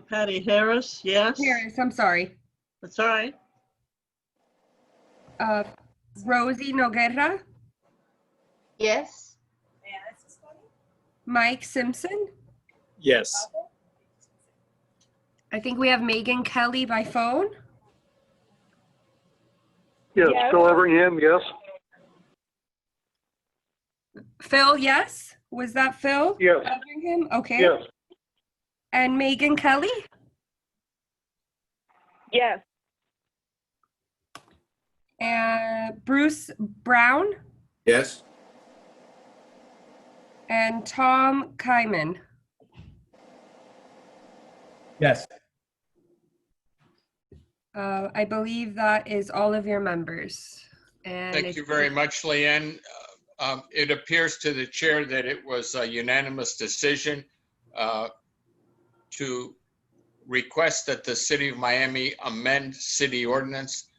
Patty Harris, yes. Harris, I'm sorry, That's all right. Rosie Noguera, Yes. Mike Simpson. Yes. I think we have Megan Kelly by phone. Yes, Phil Everingham, yes. Phil, yes? Was that Phil? Yes. Everingham? Okay. Yes. And Megan Kelly? Yes. And Bruce Brown Yes. and Tom Kyman. Yes. I believe that is all of your members. And Thank you very much, Leanne. It appears to the chair that it was a unanimous decision to request that the City of Miami amend city ordinance.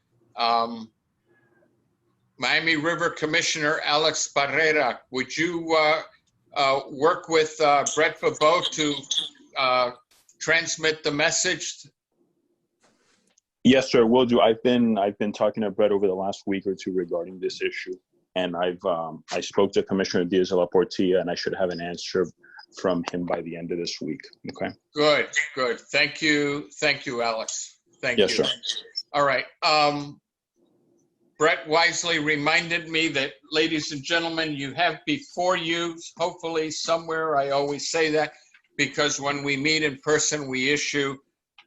Miami River Commissioner Alex Barrera, would you work with Brett Bebeau to transmit the message? Yes, sir, will do. I've been talking to Brett over the last week or two regarding this issue, and I spoke to Commissioner Diaz de la Portilla, and I should have an answer from him by the end of this week. Okay. Good, good. Thank you, Alex. Thank you. Yes, sir. All right. Brett wisely reminded me that, ladies and gentlemen, you have before you, hopefully somewhere, I always say that, because when we meet in person, we issue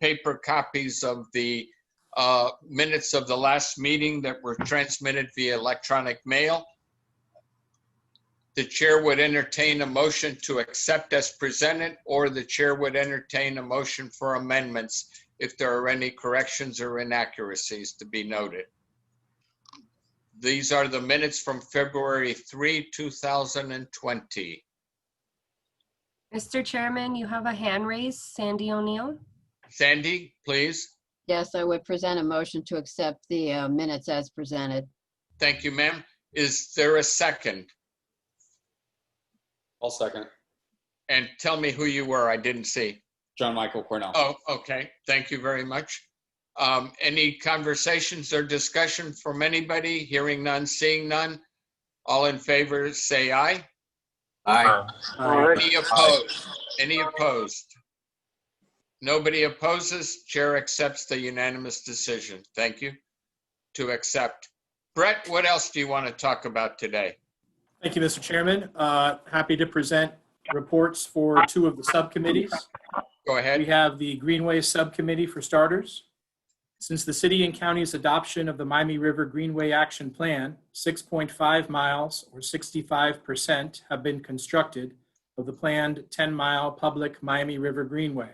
paper copies of the minutes of the last meeting that were transmitted via electronic mail. The chair would entertain a motion to accept as presented, or the chair would entertain a motion for amendments if there are any corrections or inaccuracies to be noted. These are the minutes from February 3, 2020. Mr. Chairman, you have a hand raised, Sandy O'Neill. Sandy, please. Yes, I would present a motion to accept the minutes as presented. Thank you, ma'am. Is there a second? I'll second. And tell me who you were, I didn't see. John Michael Cornell. Oh, okay. Thank you very much. Any conversations or discussion from anybody? Hearing none, seeing none. All in favor, say aye. Aye. Any opposed? Any opposed? Nobody opposes. Chair accepts the unanimous decision. Thank you. To accept. Brett, what else do you want to talk about today? Thank you, Mr. Chairman. Happy to present reports for 2 of the subcommittees. Go ahead. We have the Greenway Subcommittee for starters. Since the city and county's adoption of the Miami River Greenway Action Plan, 6.5 miles or 65% have been constructed of the planned 10-mile public Miami River Greenway.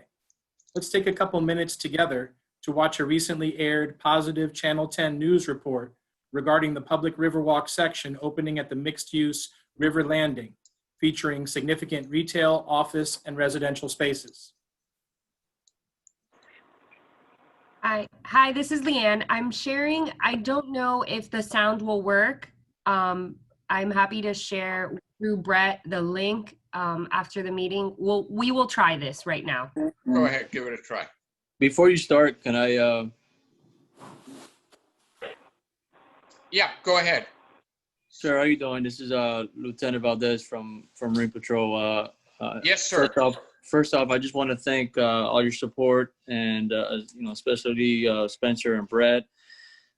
Let's take a couple minutes together to watch a recently aired positive Channel 10 news report regarding the public Riverwalk section opening at the mixed-use River Landing, featuring significant retail, office, and residential spaces. Hi, this is Leanne. I'm sharing. I don't know if the sound will work. I'm happy to share through Brett the link after the meeting. We will try this right now. Go ahead, give it a try. Before you start, can I? Yeah, go ahead. Sir, how you doing? This is Lieutenant Valdez from Marine Patrol. Yes, sir. First off, I just want to thank all your support and especially Spencer and Brett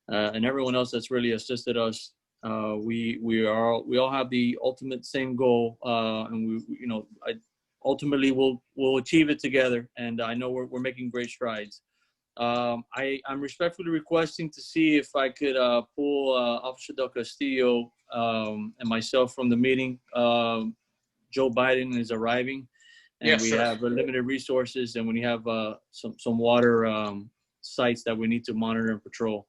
and everyone else that's really assisted us. We all have the ultimate same goal, and ultimately we'll achieve it together. And I know we're making great strides. I'm respectfully requesting to see if I could pull Officer Del Castillo and myself from the meeting. Joe Biden is arriving. And Yes, we sir. have limited resources, and we have some water sites that we need to monitor and patrol.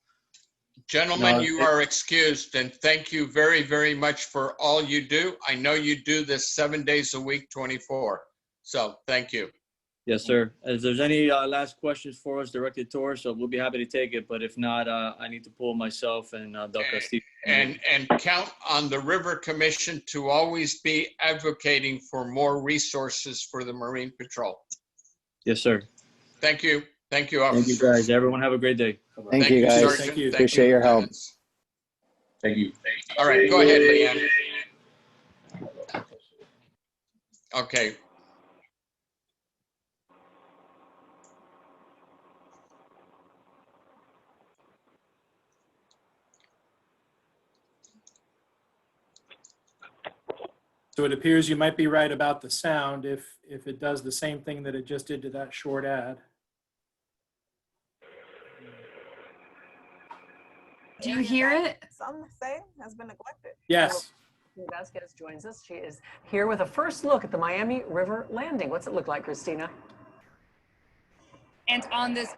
Gentlemen, you are excused, and thank you very, very much for all you do. I know you do this 7 days a week, 24. So thank you. Yes, sir. If there's any last questions for us directed to us, so we'll be happy to take it. But if not, I need to pull myself and Del Castillo. And count on the River Commission to always be advocating for more resources for the Marine Patrol. Yes, sir. Thank you. Thank you, Thank officers. you, guys. Everyone have a great day. Thank you, guys. Sergeant. Thank you. Appreciate your help. Thank you. All right, go ahead, Leanne. Okay. So it appears you might be right about the sound if it does the same thing that it just did to that short ad. Do you hear it? Some say has been neglected. Yes. Vasquez joins us. She is here with a first look at the Miami River Landing. What's it look like, Christina? And on this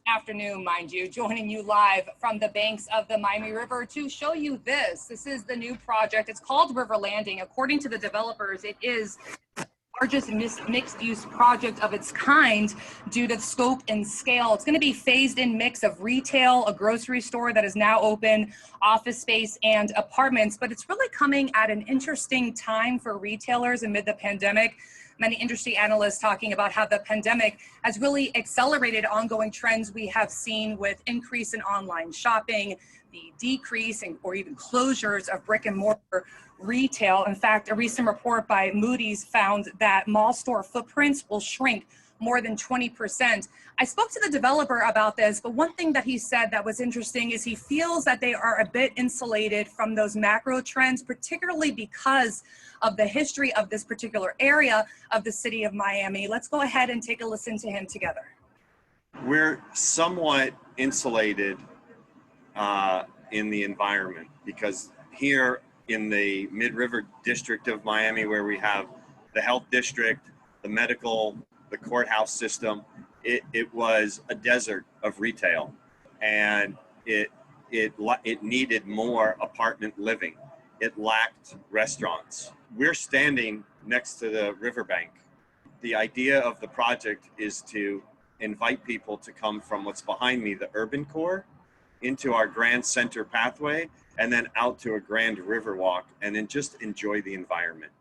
afternoon, mind you, joining you live from the banks of the Miami River to show you this. This is the new project. It's called River Landing. According to the developers, it is the largest mixed-use project of its kind due to the scope and scale. It's going to be phased-in mix of retail, a grocery store that is now open, office space, and apartments. But it's really coming at an interesting time for retailers amid the pandemic. Many industry analysts talking about how the pandemic has really accelerated ongoing trends we have seen with increase in online shopping, the decrease or even closures of brick and mortar retail. In fact, a recent report by Moody's found that mall store footprints will shrink more than 20%. I spoke to the developer about this, but one thing that he said that was interesting is he feels that they are a bit insulated from those macro trends, particularly because of the history of this particular area of the city of Miami. Let's go ahead and take a listen to him together. We're somewhat insulated in the environment because here in the Mid-River district of Miami, where we have the health district, the medical, the courthouse system, it was a desert of retail, and it needed more apartment living. It lacked restaurants. We're standing next to the riverbank. The idea of the project is to invite people to come from what's behind me, the urban core, into our grand center pathway, and then out to a grand river walk, and then just enjoy the environment.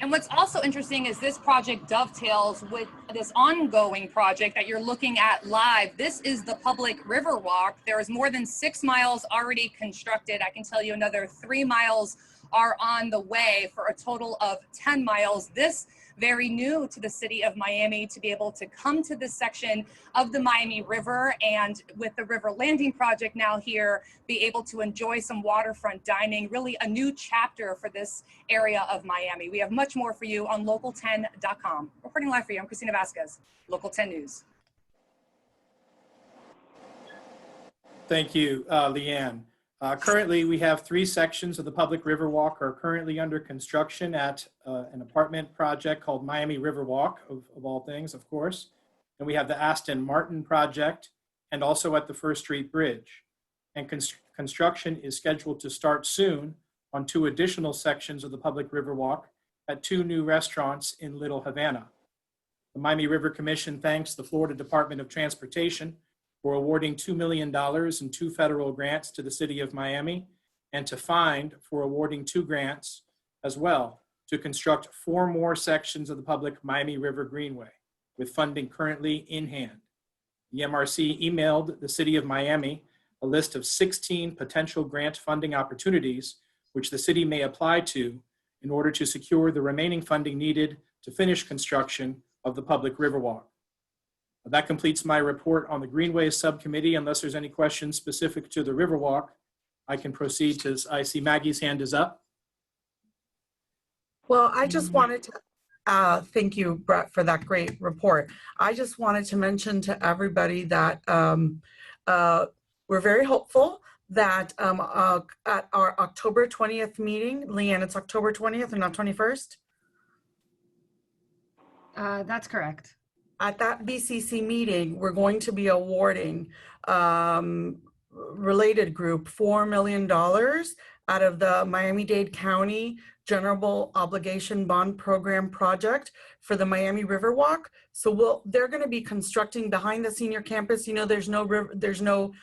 And what's also interesting is this project dovetails with this ongoing project that you're looking at live. This is the public river walk. There is more than 6 miles already constructed. I can tell you another 3 miles are on the way for a total of 10 miles. This very new to the city of Miami to be able to come to this section of the Miami River, and with the River Landing project now here, be able to enjoy some waterfront dining, really a new chapter for this area of Miami. We have much more for you on local10.com. Reporting live for you, I'm Christina Vasquez, Local 10 News. Thank you, Leanne. Currently, we have 3 sections of the public Riverwalk are currently under construction at an apartment project called Miami Riverwalk, of all things, of course. And we have the Aston Martin project and also at the First Street Bridge. And construction is scheduled to start soon on 2 additional sections of the public Riverwalk at 2 new restaurants in Little Havana. The Miami River Commission thanks the Florida Department of Transportation for awarding $2 million in 2 federal grants to the city of Miami, and to FIND for awarding 2 grants as well to construct 4 more sections of the public Miami River Greenway, with funding currently in hand. The MRC emailed the city of Miami a list of 16 potential grant funding opportunities which the city may apply to in order to secure the remaining funding needed to finish construction of the public Riverwalk. That completes my report on the Greenways Subcommittee. Unless there's any questions specific to the Riverwalk, I can proceed to, I see Maggie's hand is up. Well, I just wanted to thank you, Brett, for that great report. I just wanted to mention to everybody that we're very hopeful that at our October 20th meeting, Leanne, it's October 20th and not 21st? That's correct. At that BCC meeting, we're going to be awarding related group $4 million out of the Miami-Dade County General Obligation Bond Program project for the Miami Riverwalk. So they're going to be constructing behind the senior campus. You know, there's no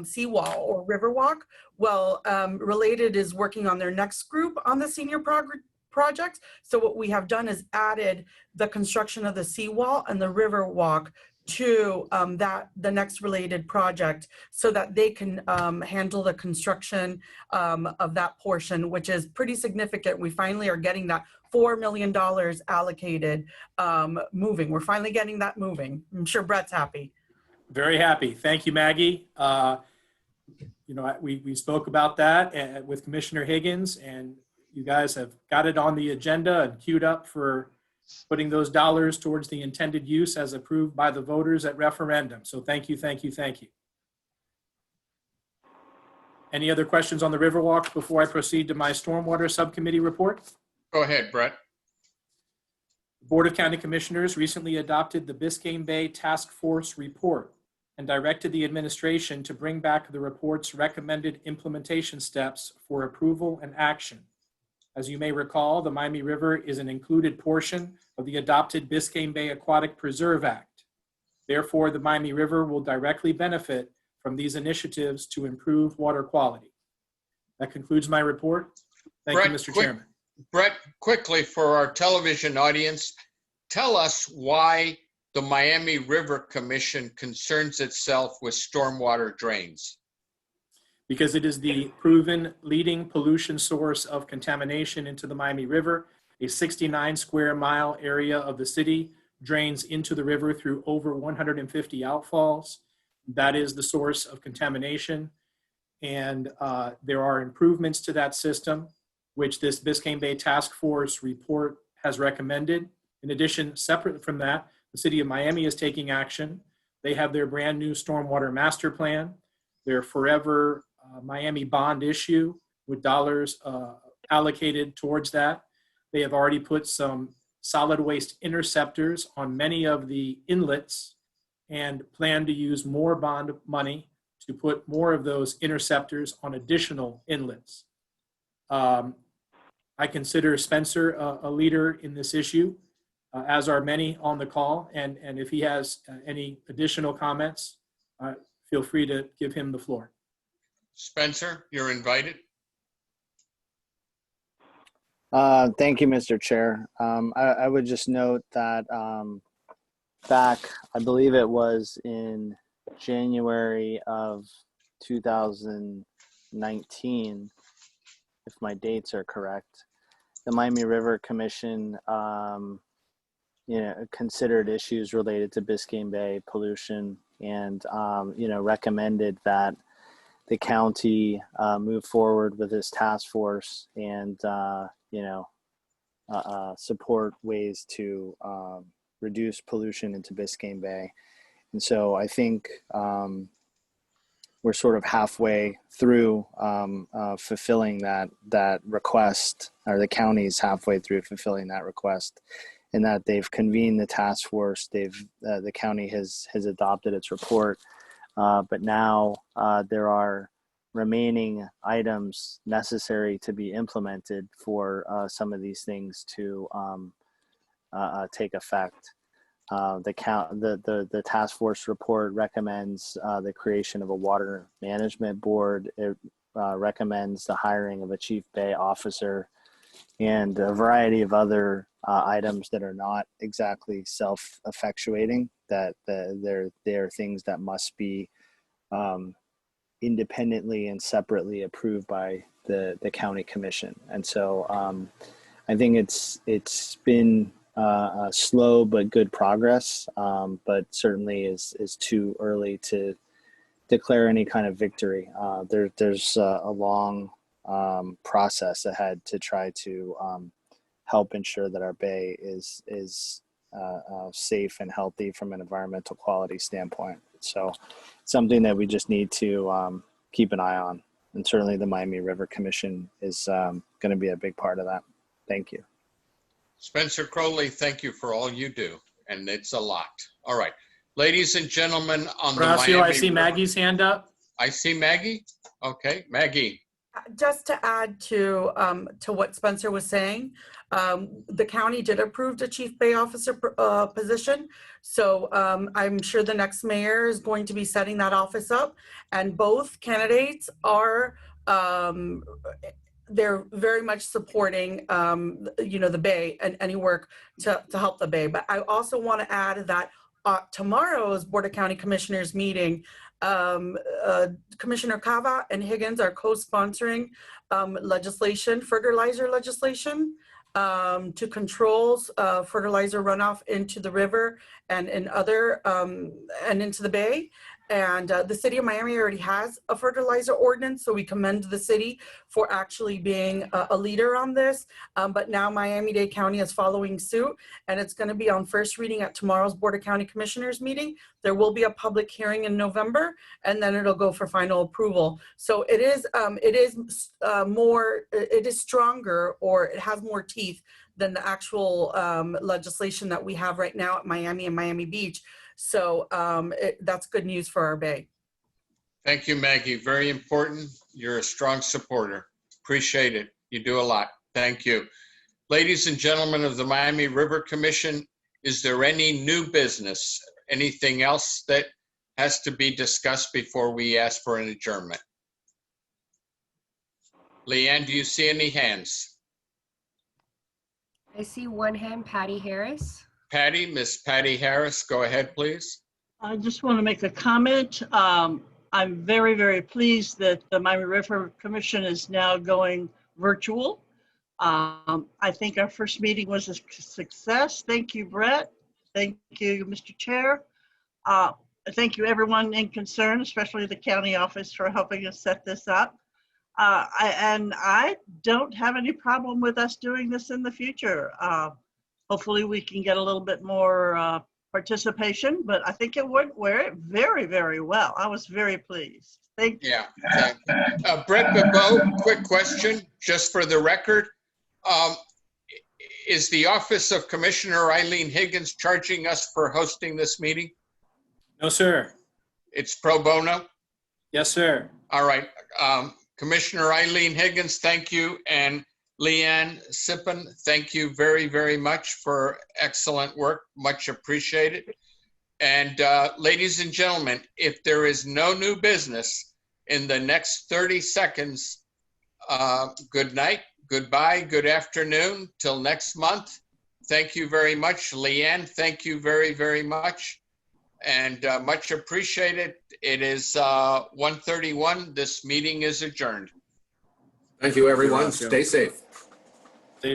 seawall or Riverwalk. Well, Related is working on their next group on the senior project. So what we have done is added the construction of the seawall and the Riverwalk to the next Related project, so that they can handle the construction of that portion, which is pretty significant. We finally are getting that $4 million allocated moving. We're finally getting that moving. I'm sure Brett's happy. Very happy. Thank you, Maggie. You know, we spoke about that with Commissioner Higgins, and you guys have got it on the agenda and queued up for putting those dollars towards the intended use as approved by the voters at referendum. So thank you, thank you, thank you. Any other questions on the Riverwalk before I proceed to my Stormwater Subcommittee report? Go ahead, Brett. The Board of County Commissioners recently adopted the Biscayne Bay Task Force report and directed the administration to bring back the report's recommended implementation steps for approval and action. As you may recall, the Miami River is an included portion of the adopted Biscayne Bay Aquatic Preserve Act. Therefore, the Miami River will directly benefit from these initiatives to improve water quality. That concludes my report. Thank you, Mr. Chairman. Brett, quickly for our television audience, tell us why the Miami River Commission concerns itself with stormwater drains. Because it is the proven leading pollution source of contamination into the Miami River. A 69 square mile area of the city drains into the river through over 150 outfalls. That is the source of contamination. And there are improvements to that system, which this Biscayne Bay Task Force report has recommended. In addition, separate from that, the city of Miami is taking action. They have their brand new stormwater master plan, their forever Miami bond issue with dollars allocated towards that. They have already put some solid waste interceptors on many of the inlets and plan to use more bond money to put more of those interceptors on additional inlets. I consider Spencer a leader in this issue, as are many on the call. And if he has any additional comments, feel free to give him the floor. Spencer, you're invited. Thank you, Mr. Chair. I would just note that back, I believe it was in January of 2019, if my dates are correct, the Miami River Commission, considered issues related to Biscayne Bay pollution and, recommended that the county move forward with this task force and, support ways to reduce pollution into Biscayne Bay. And so I think we're sort of halfway through fulfilling that request, or the county's halfway through fulfilling that request, in that they've convened the task force. The county has adopted its report, but now there are remaining items necessary to be implemented for some of these things to take effect. The task force report recommends the creation of a water management board. It recommends the hiring of a chief bay officer and a variety of other items that are not exactly self-effectuating, that they're things that must be independently and separately approved by the county commission. And so I think it's been slow but good progress, but certainly is too early to declare any kind of victory. There's a long process ahead to try to help ensure that our bay is safe and healthy from an environmental quality standpoint. So something that we just need to keep an eye on. And certainly the Miami River Commission is going to be a big part of that. Thank you. Spencer Crowley, thank you for all you do. And it's a lot. All right. Ladies and gentlemen, on the Horacio, Miami I see River- Maggie's hand up. I see Maggie. Okay, Maggie. Just to add to what Spencer was saying, the county did approve the chief bay officer position. So I'm sure the next mayor is going to be setting that office up, and both candidates are they're very much supporting the bay and any work to help the bay. But I also want to add that tomorrow's Board of County Commissioners meeting, Commissioner Cava and Higgins are co-sponsoring legislation, fertilizer legislation, to control fertilizer runoff into the river and in other and into the bay. And the city of Miami already has a fertilizer ordinance, so we commend the city for actually being a leader on this. But now Miami-Dade County is following suit, and it's going to be on first reading at tomorrow's Board of County Commissioners meeting. There will be a public hearing in November, and then it'll go for final approval. So it is stronger, or it has more teeth than the actual legislation that we have right now at Miami and Miami Beach. So that's good news for our bay. Thank you, Maggie. Very important. You're a strong supporter. Appreciate it. You do a lot. Thank you. Ladies and gentlemen of the Miami River Commission, is there any new business? Anything else that has to be discussed before we ask for an adjournment? Leanne, do you see any hands? I see one hand, Patty Harris. Patty, Miss Patty Harris, go ahead, please. I just want to make a comment. I'm very, very pleased that the Miami River Commission is now going virtual. I think our first meeting was a success. Thank you, Brett. Thank you, Mr. Chair. Thank you, everyone in concern, especially the county office, for helping us set this up. I don't have any problem with us doing this in the future. Hopefully we can get a little bit more participation, but I think it went very, very well. I was very pleased. Thank you. Yeah, thank you. Brett Bebeau, quick question, just for the record. Is the Office of Commissioner Eileen Higgins charging us for hosting this meeting? No, sir. It's pro bono? Yes, sir. All right. Commissioner Eileen Higgins, thank you. And Leanne Sippen, thank you very, very much for excellent work. Much appreciated. And ladies and gentlemen, if there is no new business in the next 30 seconds, good night, goodbye, good afternoon, till next month. Thank you very much. Leanne, thank you very, very much. And much appreciated. It is 1:31. This meeting is adjourned. Thank you, everyone. Stay safe. Stay